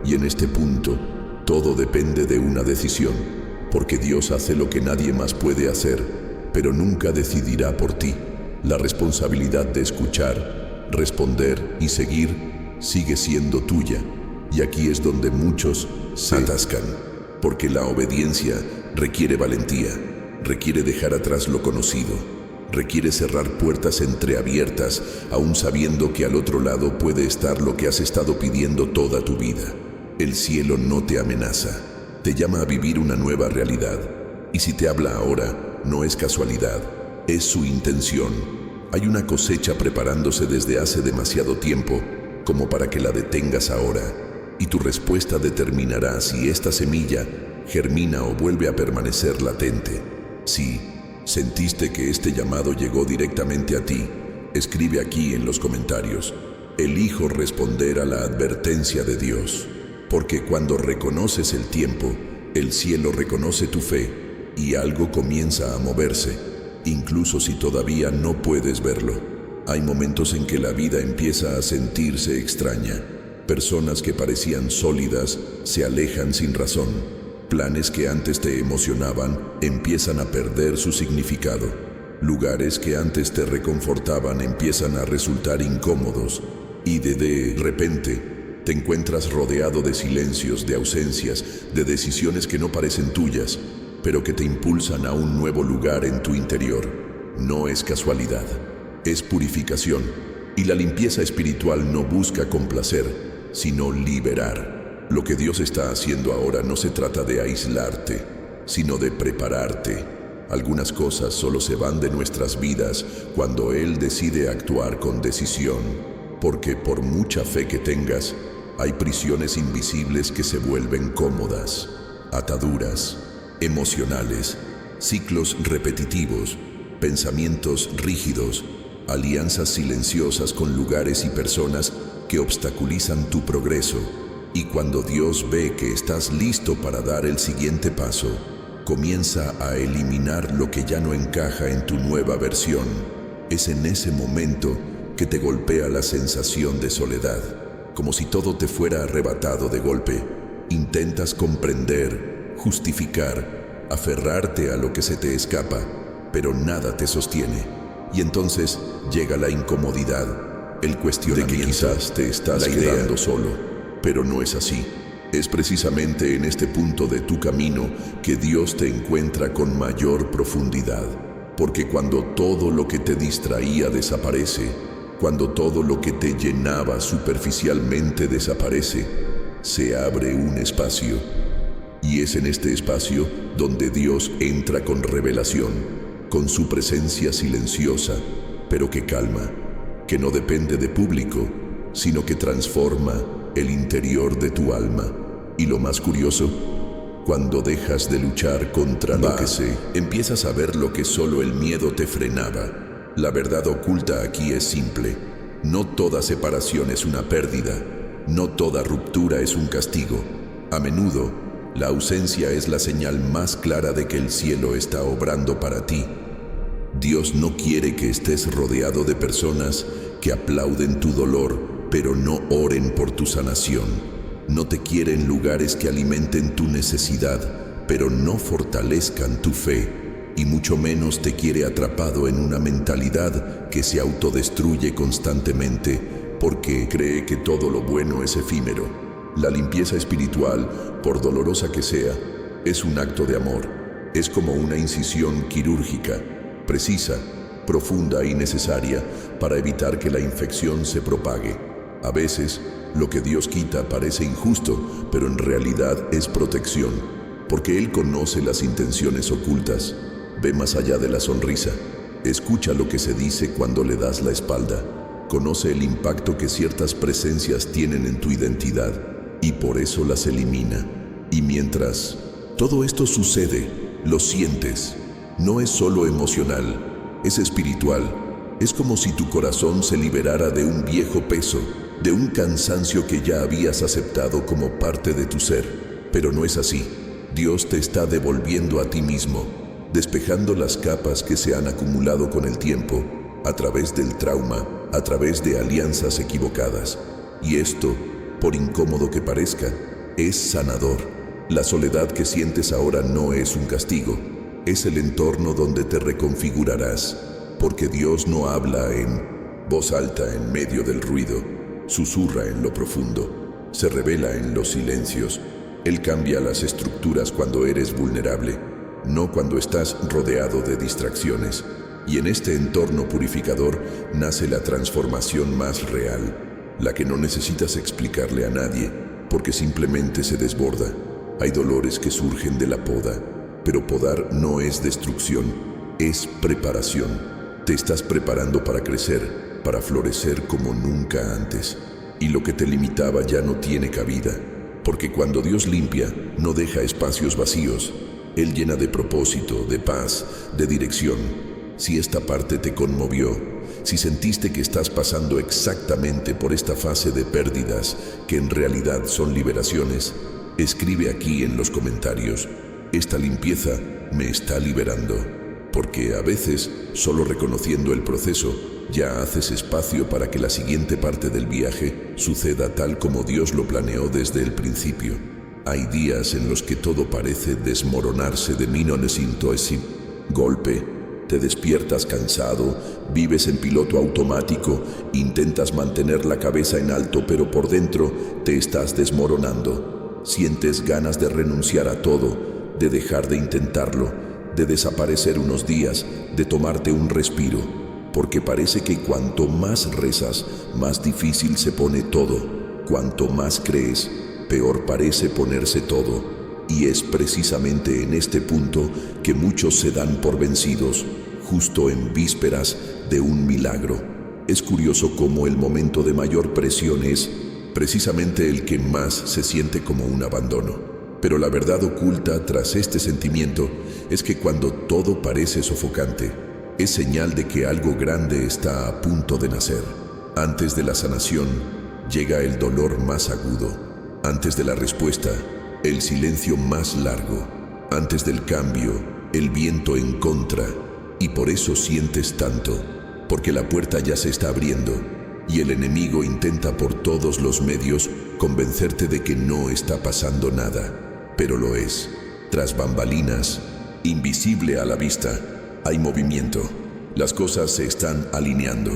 Y en este punto, todo depende de una decisión, porque Dios hace lo que nadie más puede hacer, pero nunca decidirá por ti. La responsabilidad de escuchar, responder y seguir sigue siendo tuya. Y aquí es donde muchos se atascan, porque la obediencia requiere valentía, requiere dejar atrás lo conocido, requiere cerrar puertas entreabiertas, aún sabiendo que al otro lado puede estar lo que has estado pidiendo toda tu vida. El cielo no te amenaza, te llama a vivir una nueva realidad. Y si te habla ahora, no es casualidad, es su intención. Hay una cosecha preparándose desde hace demasiado tiempo como para que la detengas ahora. Y tu respuesta determinará si esta semilla germina o vuelve a permanecer latente. Si sentiste que este llamado llegó directamente a ti, escribe aquí en los comentarios: elijo responder a la advertencia de Dios. Porque cuando reconoces el tiempo, el cielo reconoce tu fe y algo comienza a moverse, incluso si todavía no puedes verlo. Hay momentos en que la vida empieza a sentirse extraña. Personas que parecían sólidas se alejan sin razón. Planes que antes te emocionaban empiezan a perder su significado. Lugares que antes te reconfortaban empiezan a resultar incómodos. Y de repente te encuentras rodeado de silencios, de ausencias, de decisiones que no parecen tuyas, pero que te impulsan a un nuevo lugar en tu interior. No es casualidad, es purificación. Y la limpieza espiritual no busca complacer, sino liberar. Lo que Dios está haciendo ahora no se trata de aislarte, sino de prepararte. Algunas cosas solo se van de nuestras vidas cuando Él decide actuar con decisión, porque por mucha fe que tengas, hay prisiones invisibles que se vuelven cómodas, ataduras emocionales, ciclos repetitivos, pensamientos rígidos, alianzas silenciosas con lugares y personas que obstaculizan tu progreso. Y cuando Dios ve que estás listo para dar el siguiente paso, comienza a eliminar lo que ya no encaja en tu nueva versión. Es en ese momento que te golpea la sensación de soledad, como si todo te fuera arrebatado de golpe. Intentas comprender, justificar, aferrarte a lo que se te escapa, pero nada te sostiene. Y entonces llega la incomodidad, el cuestionamiento de que quizás te estás quedando solo, pero no es así. Es precisamente en este punto de tu camino que Dios te encuentra con mayor profundidad, porque cuando todo lo que te distraía desaparece, cuando todo lo que te llenaba superficialmente desaparece, se abre un espacio. Y es en este espacio donde Dios entra con revelación, con su presencia silenciosa, pero que calma, que no depende de público, sino que transforma el interior de tu alma. Y lo más curioso, cuando dejas de luchar contra lo que sé, empiezas a ver lo que solo el miedo te frenaba. La verdad oculta aquí es simple. No toda separación es una pérdida. No toda ruptura es un castigo. A menudo, la ausencia es la señal más clara de que el cielo está obrando para ti. Dios no quiere que estés rodeado de personas que aplauden tu dolor, pero no oren por tu sanación. No te quiere en lugares que alimenten tu necesidad, pero no fortalezcan tu fe. Y mucho menos te quiere atrapado en una mentalidad que se autodestruye constantemente porque cree que todo lo bueno es efímero. La limpieza espiritual, por dolorosa que sea, es un acto de amor. Es como una incisión quirúrgica, precisa, profunda y necesaria para evitar que la infección se propague. A veces, lo que Dios quita parece injusto, pero en realidad es protección, porque Él conoce las intenciones ocultas, ve más allá de la sonrisa, escucha lo que se dice cuando le das la espalda, conoce el impacto que ciertas presencias tienen en tu identidad y por eso las elimina. Y mientras todo esto sucede, lo sientes. No es solo emocional, es espiritual. Es como si tu corazón se liberara de un viejo peso, de un cansancio que ya habías aceptado como parte de tu ser. Pero no es así. Dios te está devolviendo a ti mismo, despejando las capas que se han acumulado con el tiempo, a través del trauma, a través de alianzas equivocadas. Y esto, por incómodo que parezca, es sanador. La soledad que sientes ahora no es un castigo, es el entorno donde te reconfigurarás, porque Dios no habla en voz alta en medio del ruido, susurra en lo profundo, se revela en los silencios. Él cambia las estructuras cuando eres vulnerable, no cuando estás rodeado de distracciones. Y en este entorno purificador nace la transformación más real, la que no necesitas explicarle a nadie, porque simplemente se desborda. Hay dolores que surgen de la poda, pero podar no es destrucción, es preparación. Te estás preparando para crecer, para florecer como nunca antes. Y lo que te limitaba ya no tiene cabida, porque cuando Dios limpia, no deja espacios vacíos. Él llena de propósito, de paz, de dirección. Si esta parte te conmovió, si sentiste que estás pasando exactamente por esta fase de pérdidas que en realidad son liberaciones, escribe aquí en los comentarios: esta limpieza me está liberando. Porque a veces, solo reconociendo el proceso, ya haces espacio para que la siguiente parte del viaje suceda tal como Dios lo planeó desde el principio. Hay días en los que todo parece desmoronarse de golpe. Te despiertas cansado, vives en piloto automático, intentas mantener la cabeza en alto, pero por dentro te estás desmoronando. Sientes ganas de renunciar a todo, de dejar de intentarlo, de desaparecer unos días, de tomarte un respiro, porque parece que cuanto más rezas, más difícil se pone todo. Cuanto más crees, peor parece ponerse todo. Y es precisamente en este punto que muchos se dan por vencidos, justo en vísperas de un milagro. Es curioso cómo el momento de mayor presión es precisamente el que más se siente como un abandono. Pero la verdad oculta tras este sentimiento es que cuando todo parece sofocante, es señal de que algo grande está a punto de nacer. Antes de la sanación, llega el dolor más agudo. Antes de la respuesta, el silencio más largo. Antes del cambio, el viento en contra. Y por eso sientes tanto, porque la puerta ya se está abriendo y el enemigo intenta por todos los medios convencerte de que no está pasando nada, pero lo es. Tras bambalinas, invisible a la vista, hay movimiento. Las cosas se están alineando,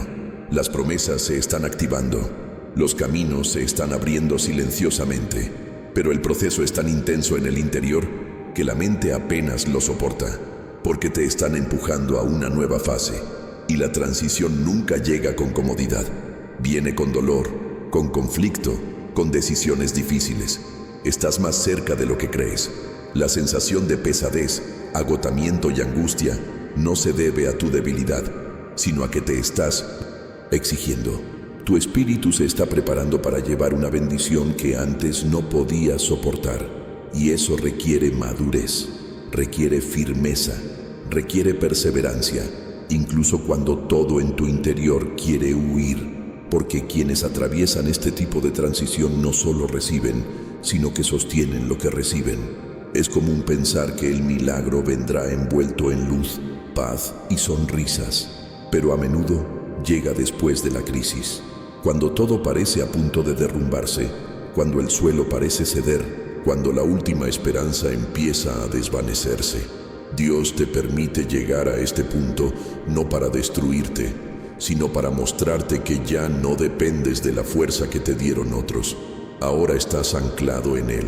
las promesas se están activando, los caminos se están abriendo silenciosamente, pero el proceso es tan intenso en el interior que la mente apenas lo soporta, porque te están empujando a una nueva fase, y la transición nunca llega con comodidad. Viene con dolor, con conflicto, con decisiones difíciles. Estás más cerca de lo que crees. La sensación de pesadez, agotamiento y angustia no se debe a tu debilidad, sino a que te estás exigiendo. Tu espíritu se está preparando para llevar una bendición que antes no podías soportar. Y eso requiere madurez, requiere firmeza, requiere perseverancia, incluso cuando todo en tu interior quiere huir. Porque quienes atraviesan este tipo de transición no solo reciben, sino que sostienen lo que reciben. Es común pensar que el milagro vendrá envuelto en luz, paz y sonrisas, pero a menudo llega después de la crisis, cuando todo parece a punto de derrumbarse, cuando el suelo parece ceder, cuando la última esperanza empieza a desvanecerse. Dios te permite llegar a este punto no para destruirte, sino para mostrarte que ya no dependes de la fuerza que te dieron otros. Ahora estás anclado en Él,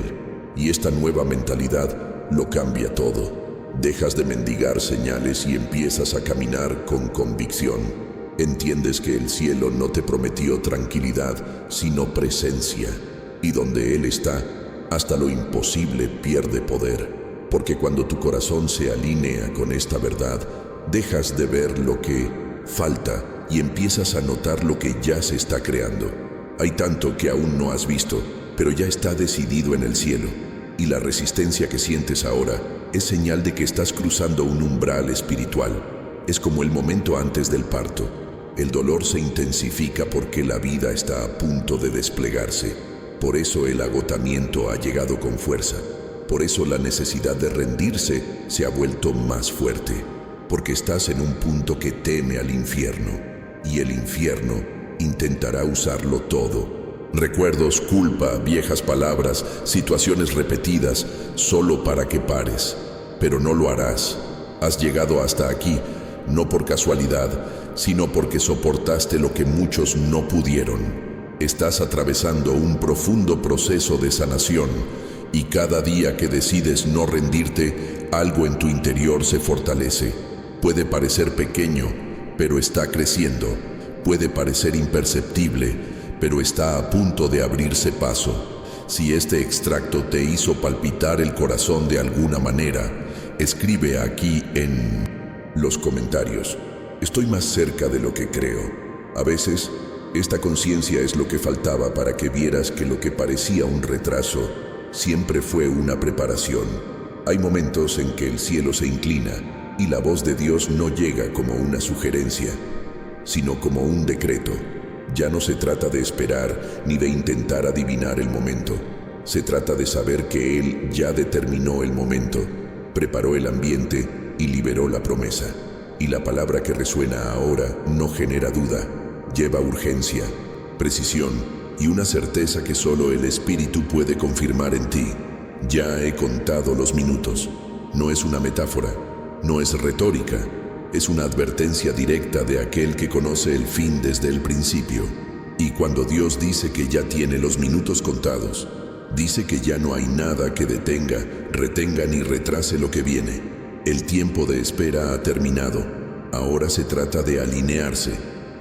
y esta nueva mentalidad lo cambia todo. Dejas de mendigar señales y empiezas a caminar con convicción. Entiendes que el cielo no te prometió tranquilidad, sino presencia, y donde Él está, hasta lo imposible pierde poder, porque cuando tu corazón se alinea con esta verdad, dejas de ver lo que falta y empiezas a notar lo que ya se está creando. Hay tanto que aún no has visto, pero ya está decidido en el cielo, y la resistencia que sientes ahora es señal de que estás cruzando un umbral espiritual. Es como el momento antes del parto. El dolor se intensifica porque la vida está a punto de desplegarse. Por eso el agotamiento ha llegado con fuerza. Por eso la necesidad de rendirse se ha vuelto más fuerte. Porque estás en un punto que teme al infierno. Y el infierno intentará usarlo todo. Recuerdos, culpa, viejas palabras, situaciones repetidas, solo para que pares. Pero no lo harás. Has llegado hasta aquí, no por casualidad, sino porque soportaste lo que muchos no pudieron. Estás atravesando un profundo proceso de sanación, y cada día que decides no rendirte, algo en tu interior se fortalece. Puede parecer pequeño, pero está creciendo. Puede parecer imperceptible, pero está a punto de abrirse paso. Si este extracto te hizo palpitar el corazón de alguna manera, escribe aquí en los comentarios: estoy más cerca de lo que creo. A veces, esta conciencia es lo que faltaba para que vieras que lo que parecía un retraso siempre fue una preparación. Hay momentos en que el cielo se inclina y la voz de Dios no llega como una sugerencia, sino como un decreto. Ya no se trata de esperar ni de intentar adivinar el momento. Se trata de saber que Él ya determinó el momento, preparó el ambiente y liberó la promesa. Y la palabra que resuena ahora no genera duda, lleva urgencia, precisión y una certeza que solo el Espíritu puede confirmar en ti. Ya he contado los minutos. No es una metáfora, no es retórica, es una advertencia directa de aquel que conoce el fin desde el principio. Y cuando Dios dice que ya tiene los minutos contados, dice que ya no hay nada que detenga, retenga ni retrase lo que viene. El tiempo de espera ha terminado. Ahora se trata de alinearse,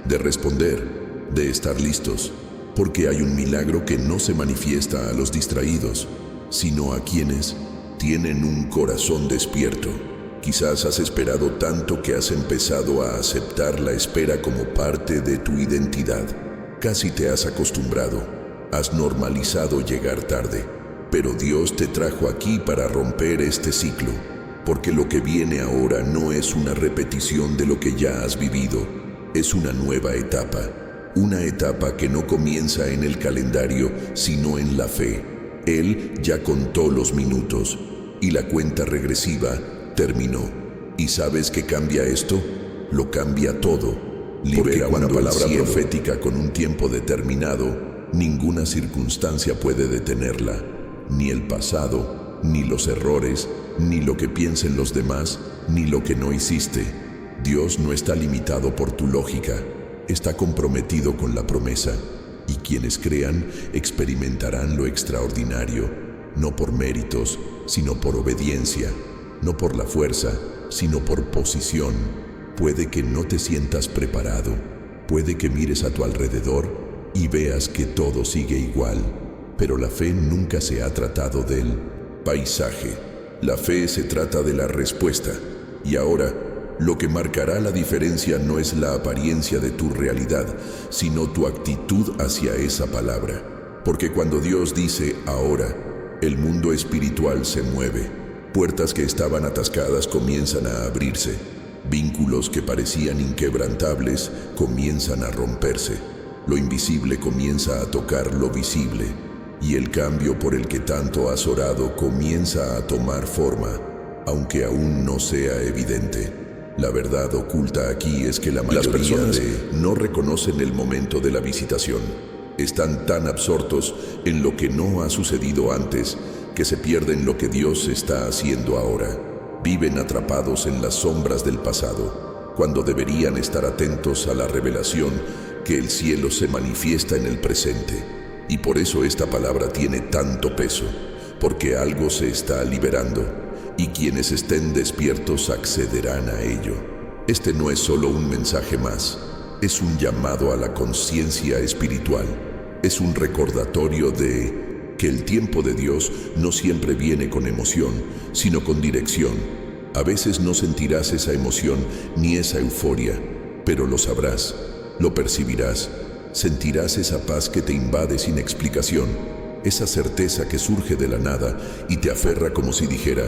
de responder, de estar listos, porque hay un milagro que no se manifiesta a los distraídos, sino a quienes tienen un corazón despierto. Quizás has esperado tanto que has empezado a aceptar la espera como parte de tu identidad. Casi te has acostumbrado, has normalizado llegar tarde, pero Dios te trajo aquí para romper este ciclo, porque lo que viene ahora no es una repetición de lo que ya has vivido, es una nueva etapa, una etapa que no comienza en el calendario, sino en la fe. Él ya contó los minutos y la cuenta regresiva terminó. ¿Y sabes qué cambia esto? Lo cambia todo. Libera una palabra profética con un tiempo determinado. Ninguna circunstancia puede detenerla. Ni el pasado, ni los errores, ni lo que piensen los demás, ni lo que no hiciste. Dios no está limitado por tu lógica. Está comprometido con la promesa. Y quienes crean experimentarán lo extraordinario, no por méritos, sino por obediencia. No por la fuerza, sino por posición. Puede que no te sientas preparado, puede que mires a tu alrededor y veas que todo sigue igual, pero la fe nunca se ha tratado del paisaje. La fe se trata de la respuesta. Y ahora, Lo que marcará la diferencia no es la apariencia de tu realidad, sino tu actitud hacia esa palabra. Porque cuando Dios dice ahora, el mundo espiritual se mueve. Puertas que estaban atascadas comienzan a abrirse. Vínculos que parecían inquebrantables comienzan a romperse. Lo invisible comienza a tocar lo visible. Y el cambio por el que tanto has orado comienza a tomar forma, aunque aún no sea evidente. La verdad oculta aquí es que la mayoría no reconocen el momento de la visitación. Están tan absortos en lo que no ha sucedido antes que se pierden lo que Dios está haciendo ahora. Viven atrapados en las sombras del pasado, cuando deberían estar atentos a la revelación que el cielo se manifiesta en el presente. Y por eso esta palabra tiene tanto peso, porque algo se está liberando. Y quienes estén despiertos accederán a ello. Este no es solo un mensaje más, es un llamado a la conciencia espiritual. Es un recordatorio de que el tiempo de Dios no siempre viene con emoción, sino con dirección. A veces no sentirás esa emoción ni esa euforia, pero lo sabrás, lo percibirás, sentirás esa paz que te invade sin explicación, esa certeza que surge de la nada y te aferra como si dijera: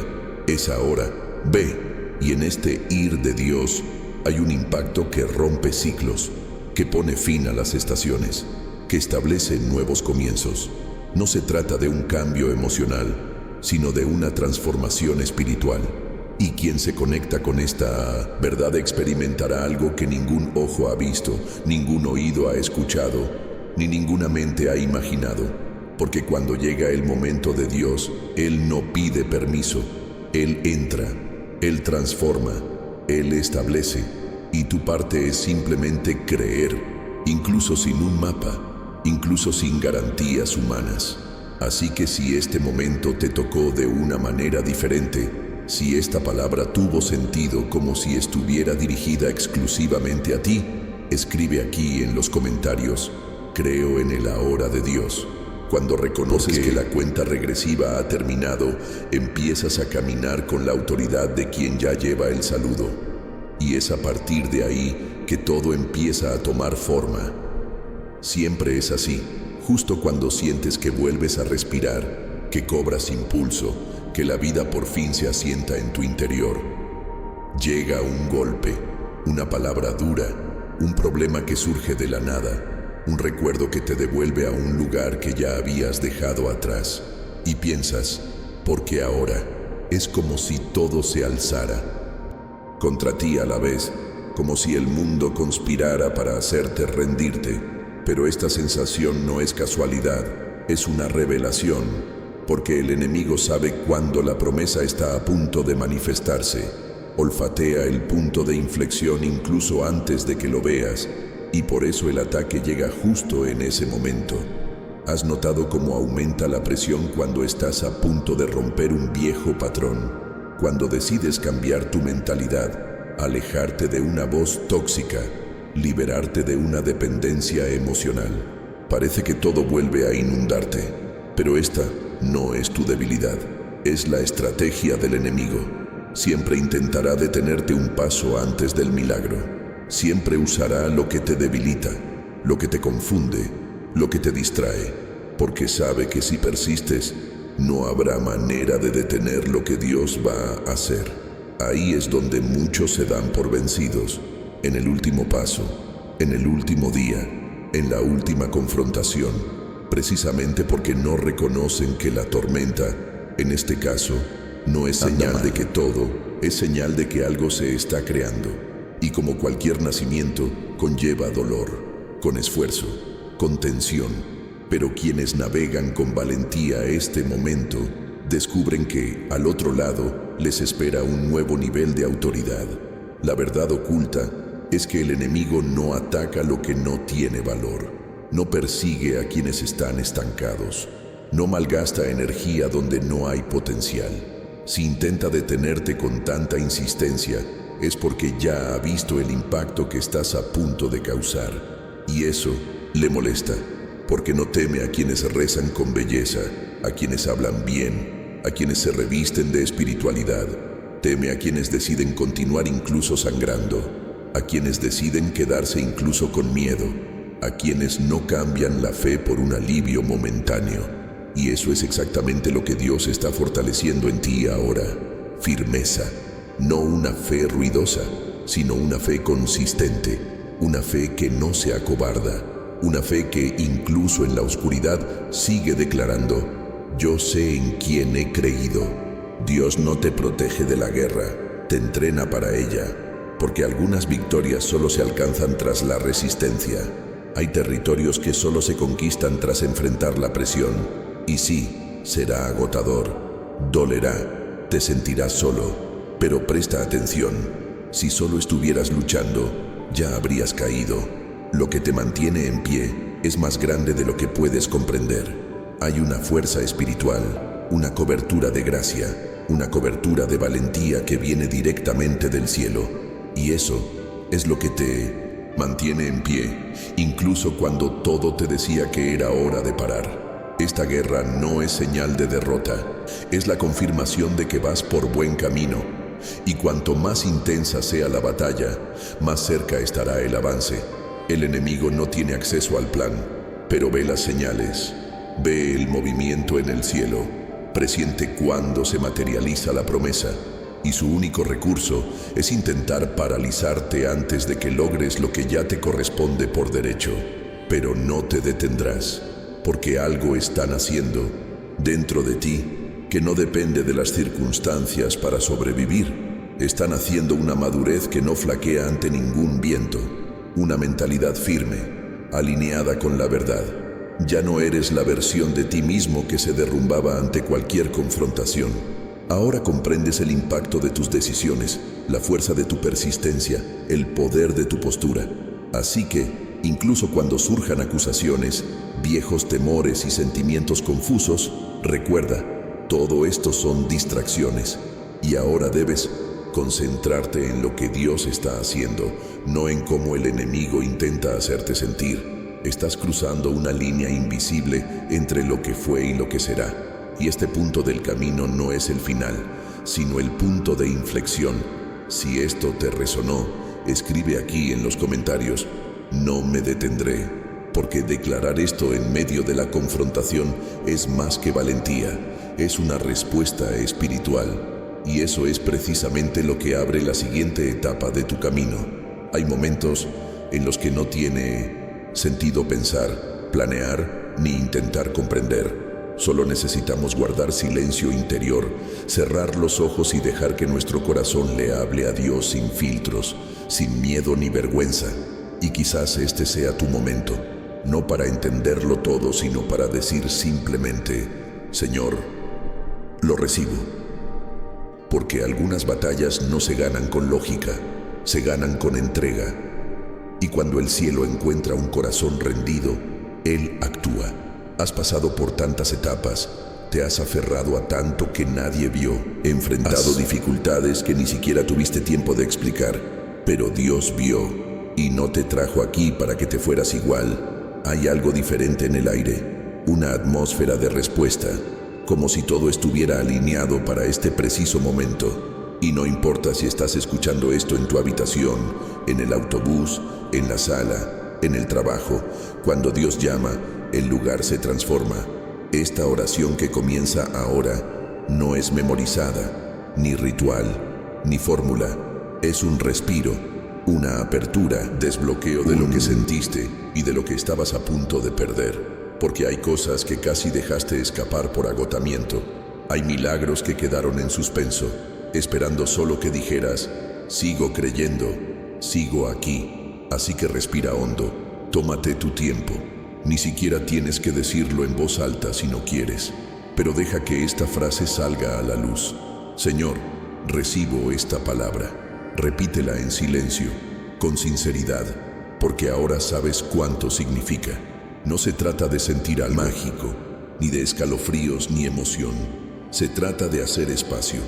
es ahora, ve. Y en este ir de Dios hay un impacto que rompe ciclos, que pone fin a las estaciones, que establece nuevos comienzos. No se trata de un cambio emocional, sino de una transformación espiritual. Y quien se conecta con esta verdad experimentará algo que ningún ojo ha visto, ningún oído ha escuchado, ni ninguna mente ha imaginado. Porque cuando llega el momento de Dios, Él no pide permiso. Él entra, Él transforma, Él establece, y tu parte es simplemente creer, incluso sin un mapa, incluso sin garantías humanas. Así que si este momento te tocó de una manera diferente, si esta palabra tuvo sentido como si estuviera dirigida exclusivamente a ti, escribe aquí en los comentarios: creo en el ahora de Dios. Cuando reconoces que la cuenta regresiva ha terminado, empiezas a caminar con la autoridad de quien ya lleva el saludo. Y es a partir de ahí que todo empieza a tomar forma. Siempre es así, justo cuando sientes que vuelves a respirar, que cobras impulso, que la vida por fin se asienta en tu interior. Llega un golpe, una palabra dura, un problema que surge de la nada. Un recuerdo que te devuelve a un lugar que ya habías dejado atrás. Y piensas: ¿por qué ahora? Es como si todo se alzara contra ti a la vez, como si el mundo conspirara para hacerte rendirte. Pero esta sensación no es casualidad, es una revelación, porque el enemigo sabe cuándo la promesa está a punto de manifestarse. Olfatea el punto de inflexión incluso antes de que lo veas. Y por eso el ataque llega justo en ese momento. ¿Has notado cómo aumenta la presión cuando estás a punto de romper un viejo patrón? Cuando decides cambiar tu mentalidad, alejarte de una voz tóxica, liberarte de una dependencia emocional. Parece que todo vuelve a inundarte, pero esta no es tu debilidad, es la estrategia del enemigo. Siempre intentará detenerte un paso antes del milagro. Siempre usará lo que te debilita, lo que te confunde, lo que te distrae, porque sabe que si persistes, no habrá manera de detener lo que Dios va a hacer. Ahí es donde muchos se dan por vencidos, en el último paso, en el último día, en la última confrontación, precisamente porque no reconocen que la tormenta, en este caso, no es señal de que todo, es señal de que algo se está creando. Y como cualquier nacimiento, conlleva dolor, con esfuerzo, con tensión. Pero quienes navegan con valentía este momento, descubren que, al otro lado, les espera un nuevo nivel de autoridad. La verdad oculta es que el enemigo no ataca lo que no tiene valor, no persigue a quienes están estancados, no malgasta energía donde no hay potencial. Si intenta detenerte con tanta insistencia, es porque ya ha visto el impacto que estás a punto de causar. Y eso le molesta, porque no teme a quienes rezan con belleza, a quienes hablan bien, a quienes se revisten de espiritualidad. Teme a quienes deciden continuar incluso sangrando, a quienes deciden quedarse incluso con miedo, a quienes no cambian la fe por un alivio momentáneo. Y eso es exactamente lo que Dios está fortaleciendo en ti ahora. Firmeza, no una fe ruidosa, sino una fe consistente, una fe que no se acobarda, una fe que incluso en la oscuridad sigue declarando: yo sé en quién he creído. Dios no te protege de la guerra, te entrena para ella, porque algunas victorias solo se alcanzan tras la resistencia. Hay territorios que solo se conquistan tras enfrentar la presión. Y sí, será agotador, dolerá, te sentirás solo, pero presta atención. Si solo estuvieras luchando, ya habrías caído. Lo que te mantiene en pie es más grande de lo que puedes comprender. Hay una fuerza espiritual, una cobertura de gracia, una cobertura de valentía que viene directamente del cielo. Y eso es lo que te mantiene en pie, incluso cuando todo te decía que era hora de parar. Esta guerra no es señal de derrota, es la confirmación de que vas por buen camino. Y cuanto más intensa sea la batalla, más cerca estará el avance. El enemigo no tiene acceso al plan, pero ve las señales, ve el movimiento en el cielo, presiente cuándo se materializa la promesa. Y su único recurso es intentar paralizarte antes de que logres lo que ya te corresponde por derecho. Pero no te detendrás, porque algo están haciendo dentro de ti que no depende de las circunstancias para sobrevivir. Están haciendo una madurez que no flaquea ante ningún viento, una mentalidad firme, alineada con la verdad. Ya no eres la versión de ti mismo que se derrumbaba ante cualquier confrontación. Ahora comprendes el impacto de tus decisiones, la fuerza de tu persistencia, el poder de tu postura. Así que, incluso cuando surjan acusaciones, viejos temores y sentimientos confusos, recuerda, todo esto son distracciones. Y ahora debes concentrarte en lo que Dios está haciendo, no en cómo el enemigo intenta hacerte sentir. Estás cruzando una línea invisible entre lo que fue y lo que será. Y este punto del camino no es el final, sino el punto de inflexión. Si esto te resonó, escribe aquí en los comentarios: no me detendré, porque declarar esto en medio de la confrontación es más que valentía, es una respuesta espiritual. Y eso es precisamente lo que abre la siguiente etapa de tu camino. Hay momentos en los que no tiene sentido pensar, planear, ni intentar comprender. Solo necesitamos guardar silencio interior, cerrar los ojos y dejar que nuestro corazón le hable a Dios sin filtros, sin miedo ni vergüenza. Y quizás este sea tu momento, no para entenderlo todo, sino para decir simplemente: Señor, lo recibo. Porque algunas batallas no se ganan con lógica, se ganan con entrega. Y cuando el cielo encuentra un corazón rendido, Él actúa. Has pasado por tantas etapas, te has aferrado a tanto que nadie vio, enfrentado dificultades que ni siquiera tuviste tiempo de explicar, pero Dios vio y no te trajo aquí para que te fueras igual. Hay algo diferente en el aire, una atmósfera de respuesta, como si todo estuviera alineado para este preciso momento. Y no importa si estás escuchando esto en tu habitación, en el autobús, en la sala, en el trabajo, cuando Dios llama, el lugar se transforma. Esta oración que comienza ahora no es memorizada, ni ritual, ni fórmula. Es un respiro, una apertura, desbloqueo de lo que sentiste y de lo que estabas a punto de perder. Porque hay cosas que casi dejaste escapar por agotamiento. Hay milagros que quedaron en suspenso, esperando solo que dijeras: sigo creyendo, sigo aquí. Así que respira hondo, tómate tu tiempo. Ni siquiera tienes que decirlo en voz alta si no quieres, pero deja que esta frase salga a la luz. Señor, recibo esta palabra. Repítela en silencio, con sinceridad, porque ahora sabes cuánto significa. No se trata de sentir algo mágico, ni de escalofríos ni emoción. Se trata de hacer espacio,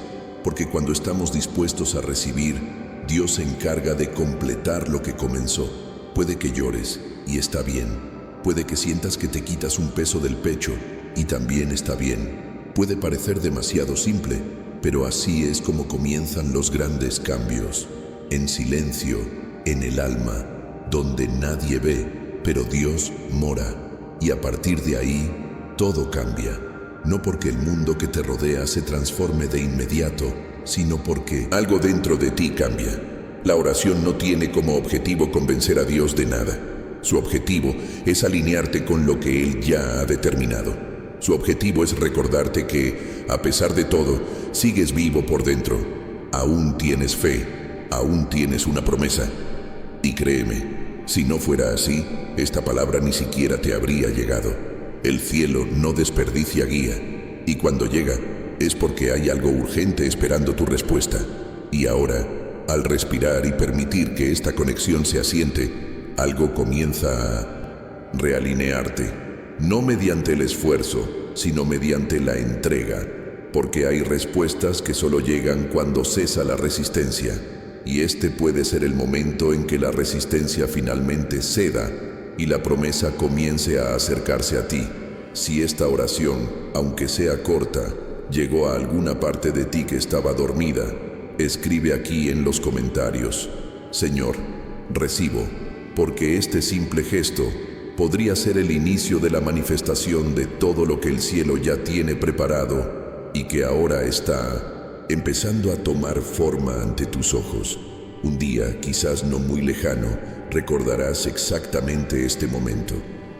porque cuando estamos dispuestos a recibir, Dios se encarga de completar lo que comenzó. Puede que llores, y está bien. Puede que sientas que te quitas un peso del pecho, y también está bien. Puede parecer demasiado simple, pero así es como comienzan los grandes cambios, en silencio, en el alma, donde nadie ve, pero Dios mora, y a partir de ahí, todo cambia, no porque el mundo que te rodea se transforme de inmediato, sino porque algo dentro de ti cambia. La oración no tiene como objetivo convencer a Dios de nada. Su objetivo es alinearte con lo que Él ya ha determinado. Su objetivo es recordarte que, a pesar de todo, sigues vivo por dentro. Aún tienes fe, aún tienes una promesa. Y créeme, si no fuera así, esta palabra ni siquiera te habría llegado. El cielo no desperdicia guía, y cuando llega, es porque hay algo urgente esperando tu respuesta. Y ahora, al respirar y permitir que esta conexión se asiente, algo comienza a realinearte, no mediante el esfuerzo, sino mediante la entrega, porque hay respuestas que solo llegan cuando cesa la resistencia, y este puede ser el momento en que la resistencia finalmente ceda y la promesa comience a acercarse a ti. Si esta oración, aunque sea corta, llegó a alguna parte de ti que estaba dormida, escribe aquí en los comentarios: Señor, recibo, porque este simple gesto podría ser el inicio de la manifestación de todo lo que el cielo ya tiene preparado y que ahora está empezando a tomar forma ante tus ojos. Un día, quizás no muy lejano, recordarás exactamente este momento.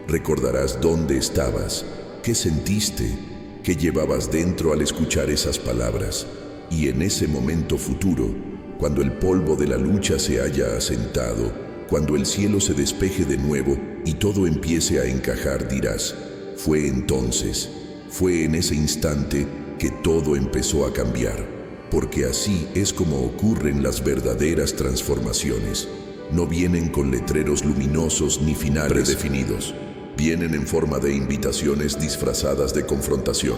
Recordarás dónde estabas, qué sentiste, qué llevabas dentro al escuchar esas palabras. Y en ese momento futuro, cuando el polvo de la lucha se haya asentado, cuando el cielo se despeje de nuevo y todo empiece a encajar, dirás: fue entonces, fue en ese instante que todo empezó a cambiar, porque así es como ocurren las verdaderas transformaciones. No vienen con letreros luminosos ni finales predefinidos. Vienen en forma de invitaciones disfrazadas de confrontación.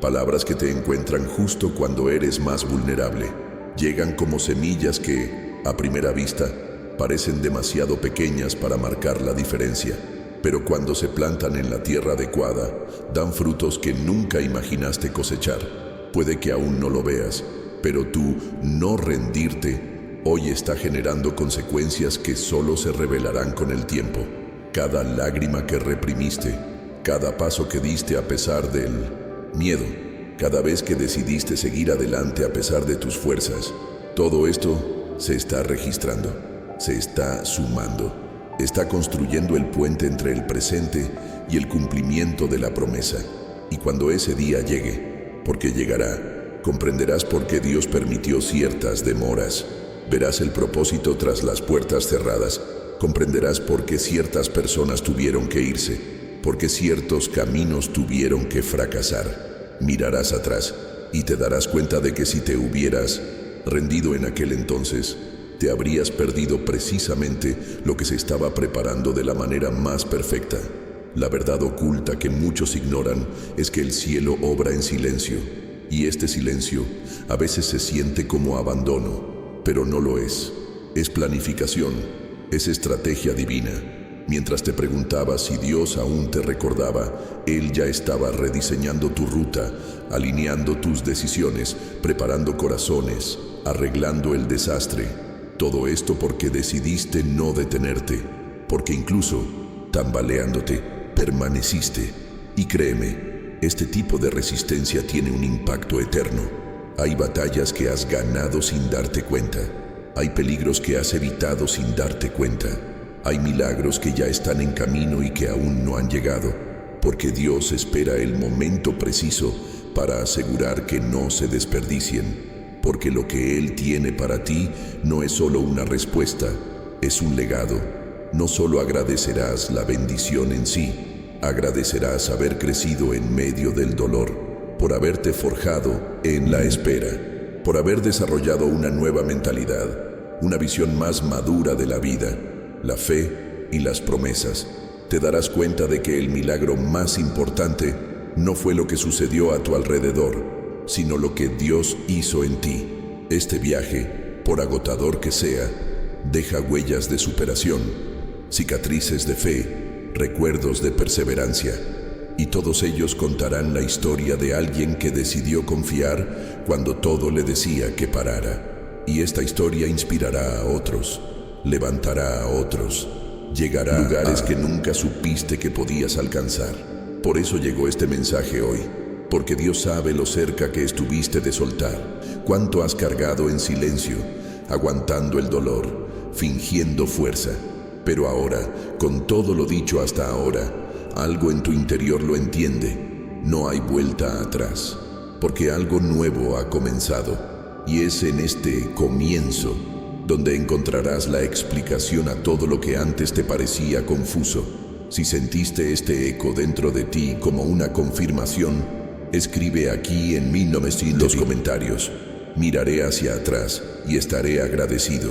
Palabras que te encuentran justo cuando eres más vulnerable. Llegan como semillas que, a primera vista, parecen demasiado pequeñas para marcar la diferencia, pero cuando se plantan en la tierra adecuada, dan frutos que nunca imaginaste cosechar. Puede que aún no lo veas, pero tu no rendirte hoy está generando consecuencias que solo se revelarán con el tiempo. Cada lágrima que reprimiste, cada paso que diste a pesar del miedo, cada vez que decidiste seguir adelante a pesar de tus fuerzas, todo esto se está registrando, se está sumando, está construyendo el puente entre el presente y el cumplimiento de la promesa. Y cuando ese día llegue, porque llegará, comprenderás por qué Dios permitió ciertas demoras. Verás el propósito tras las puertas cerradas. Comprenderás por qué ciertas personas tuvieron que irse, por qué ciertos caminos tuvieron que fracasar. Mirarás atrás y te darás cuenta de que si te hubieras rendido en aquel entonces, te habrías perdido precisamente lo que se estaba preparando de la manera más perfecta. La verdad oculta que muchos ignoran es que el cielo obra en silencio, y este silencio a veces se siente como abandono, pero no lo es. Es planificación. Es estrategia divina. Mientras te preguntabas si Dios aún te recordaba, Él ya estaba rediseñando tu ruta, alineando tus decisiones, preparando corazones, arreglando el desastre. Todo esto porque decidiste no detenerte, porque incluso, tambaleándote, permaneciste. Y créeme, este tipo de resistencia tiene un impacto eterno. Hay batallas que has ganado sin darte cuenta. Hay peligros que has evitado sin darte cuenta. Hay milagros que ya están en camino y que aún no han llegado, porque Dios espera el momento preciso para asegurar que no se desperdicien, porque lo que Él tiene para ti no es solo una respuesta, es un legado. No solo agradecerás la bendición en sí, agradecerás haber crecido en medio del dolor, por haberte forjado en la espera, por haber desarrollado una nueva mentalidad, una visión más madura de la vida, la fe y las promesas. Te darás cuenta de que el milagro más importante no fue lo que sucedió a tu alrededor, sino lo que Dios hizo en ti. Este viaje, por agotador que sea, deja huellas de superación, cicatrices de fe, recuerdos de perseverancia. y todos ellos contarán la historia de alguien que decidió confiar cuando todo le decía que parara. Y esta historia inspirará a otros, levantará a otros, llegará a lugares que nunca supiste que podías alcanzar. Por eso llegó este mensaje hoy, porque Dios sabe lo cerca que estuviste de soltar, cuánto has cargado en silencio, aguantando el dolor, fingiendo fuerza. Pero ahora, con todo lo dicho hasta ahora, algo en tu interior lo entiende. No hay vuelta atrás, porque algo nuevo ha comenzado, y es en este comienzo donde encontrarás la explicación a todo lo que antes te parecía confuso. Si sentiste este eco dentro de ti como una confirmación, escribe aquí en 1900 los comentarios. Miraré hacia atrás y estaré agradecido.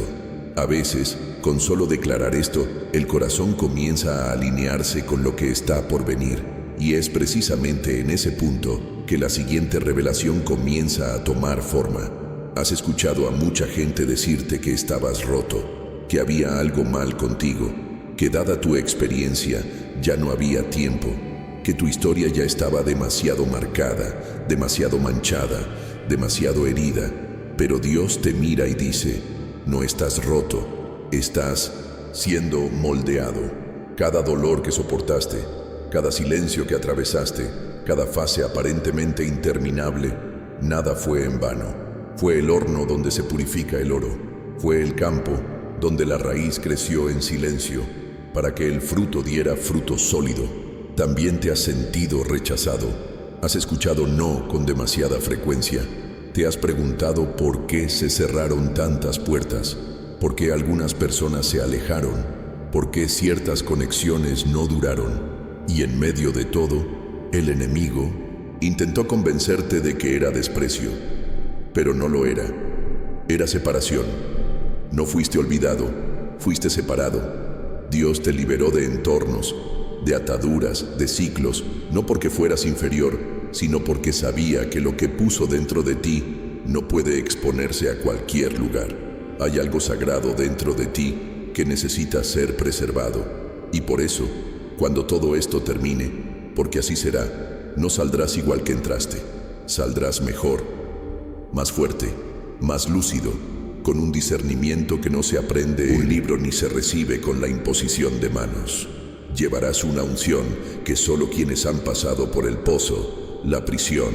A veces, con solo declarar esto, el corazón comienza a alinearse con lo que está por venir, y es precisamente en ese punto que la siguiente revelación comienza a tomar forma. Has escuchado a mucha gente decirte que estabas roto, que había algo mal contigo, que dada tu experiencia ya no había tiempo, que tu historia ya estaba demasiado marcada, demasiado manchada, demasiado herida. Pero Dios te mira y dice: no estás roto, estás siendo moldeado. Cada dolor que soportaste, cada silencio que atravesaste, cada fase aparentemente interminable, nada fue en vano. Fue el horno donde se purifica el oro. Fue el campo donde la raíz creció en silencio para que el fruto diera fruto sólido. También te has sentido rechazado. Has escuchado no con demasiada frecuencia. Te has preguntado por qué se cerraron tantas puertas, por qué algunas personas se alejaron, por qué ciertas conexiones no duraron. Y en medio de todo, el enemigo intentó convencerte de que era desprecio, pero no lo era. Era separación. No fuiste olvidado, fuiste separado. Dios te liberó de entornos, de ataduras, de ciclos, no porque fueras inferior, sino porque sabía que lo que puso dentro de ti no puede exponerse a cualquier lugar. Hay algo sagrado dentro de ti que necesita ser preservado. Y por eso, cuando todo esto termine, porque así será, no saldrás igual que entraste. Saldrás mejor, más fuerte, más lúcido, con un discernimiento que no se aprende en un libro ni se recibe con la imposición de manos. Llevarás una unción que solo quienes han pasado por el pozo, la prisión,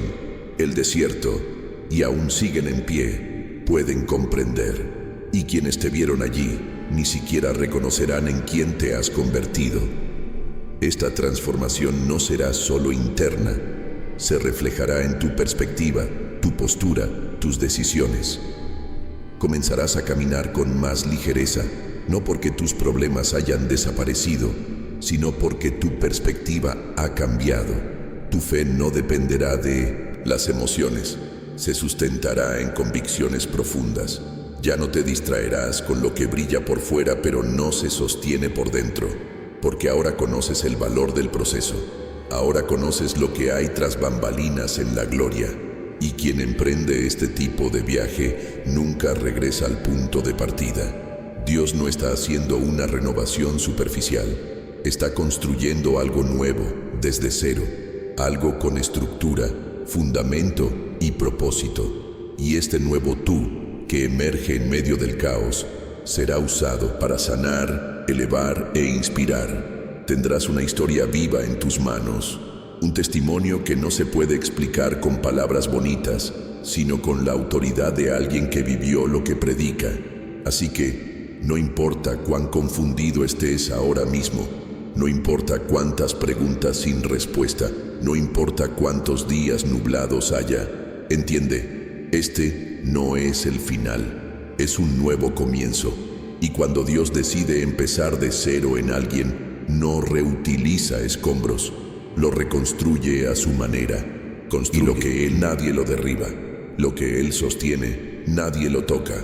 el desierto y aún siguen en pie, pueden comprender. Y quienes te vieron allí ni siquiera reconocerán en quién te has convertido. Esta transformación no será solo interna, se reflejará en tu perspectiva, tu postura, tus decisiones. Comenzarás a caminar con más ligereza, no porque tus problemas hayan desaparecido, sino porque tu perspectiva ha cambiado. Tu fe no dependerá de las emociones, se sustentará en convicciones profundas. Ya no te distraerás con lo que brilla por fuera pero no se sostiene por dentro, porque ahora conoces el valor del proceso. Ahora conoces lo que hay tras bambalinas en la gloria. Y quien emprende este tipo de viaje nunca regresa al punto de partida. Dios no está haciendo una renovación superficial. Está construyendo algo nuevo, desde cero. Algo con estructura, fundamento y propósito. Y este nuevo tú, que emerge en medio del caos, será usado para sanar, elevar e inspirar. Tendrás una historia viva en tus manos. Un testimonio que no se puede explicar con palabras bonitas, sino con la autoridad de alguien que vivió lo que predica. Así que, no importa cuán confundido estés ahora mismo, no importa cuántas preguntas sin respuesta, no importa cuántos días nublados haya, entiende, este no es el final, es un nuevo comienzo. Y cuando Dios decide empezar de cero en alguien, no reutiliza escombros, lo reconstruye a su manera. Y lo que Él nadie lo derriba, lo que Él sostiene, nadie lo toca,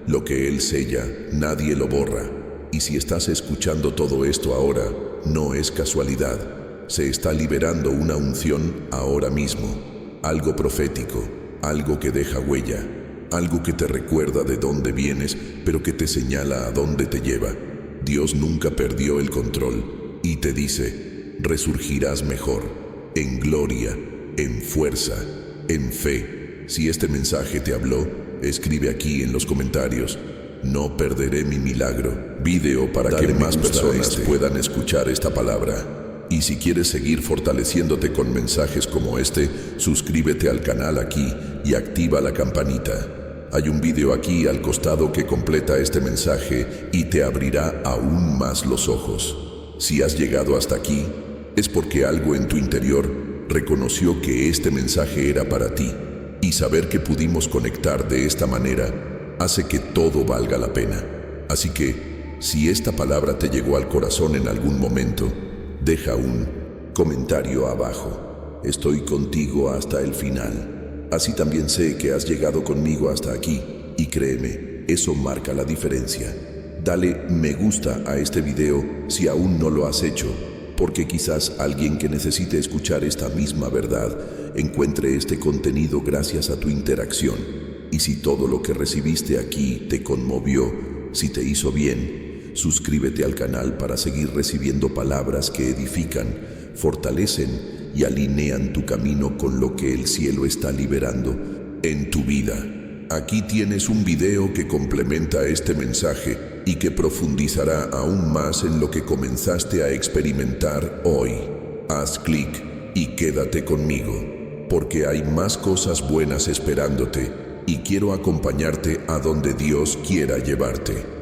lo que Él sella, nadie lo borra. Y si estás escuchando todo esto ahora, no es casualidad. Se está liberando una unción ahora mismo, algo profético, algo que deja huella, algo que te recuerda de dónde vienes, pero que te señala a dónde te lleva. Dios nunca perdió el control y te dice: resurgirás mejor, en gloria, en fuerza, en fe. Si este mensaje te habló, escribe aquí en los comentarios: no perderé mi milagro. Video para que más personas puedan escuchar esta palabra. Y si quieres seguir fortaleciéndote con mensajes como este, suscríbete al canal aquí y activa la campanita. Hay un video aquí al costado que completa este mensaje y te abrirá aún más los ojos. Si has llegado hasta aquí, es porque algo en tu interior reconoció que este mensaje era para ti. Y saber que pudimos conectar de esta manera hace que todo valga la pena. Así que, si esta palabra te llegó al corazón en algún momento, deja un comentario abajo. Estoy contigo hasta el final. Así también sé que has llegado conmigo hasta aquí. Y créeme, eso marca la diferencia. Dale me gusta a este video si aún no lo has hecho, porque quizás alguien que necesite escuchar esta misma verdad encuentre este contenido gracias a tu interacción. Y si todo lo que recibiste aquí te conmovió, si te hizo bien, suscríbete al canal para seguir recibiendo palabras que edifican, fortalecen y alinean tu camino con lo que el cielo está liberando en tu vida. Aquí tienes un video que complementa este mensaje y que profundizará aún más en lo que comenzaste a experimentar hoy. Haz clic y quédate conmigo, porque hay más cosas buenas esperándote y quiero acompañarte a donde Dios quiera llevarte.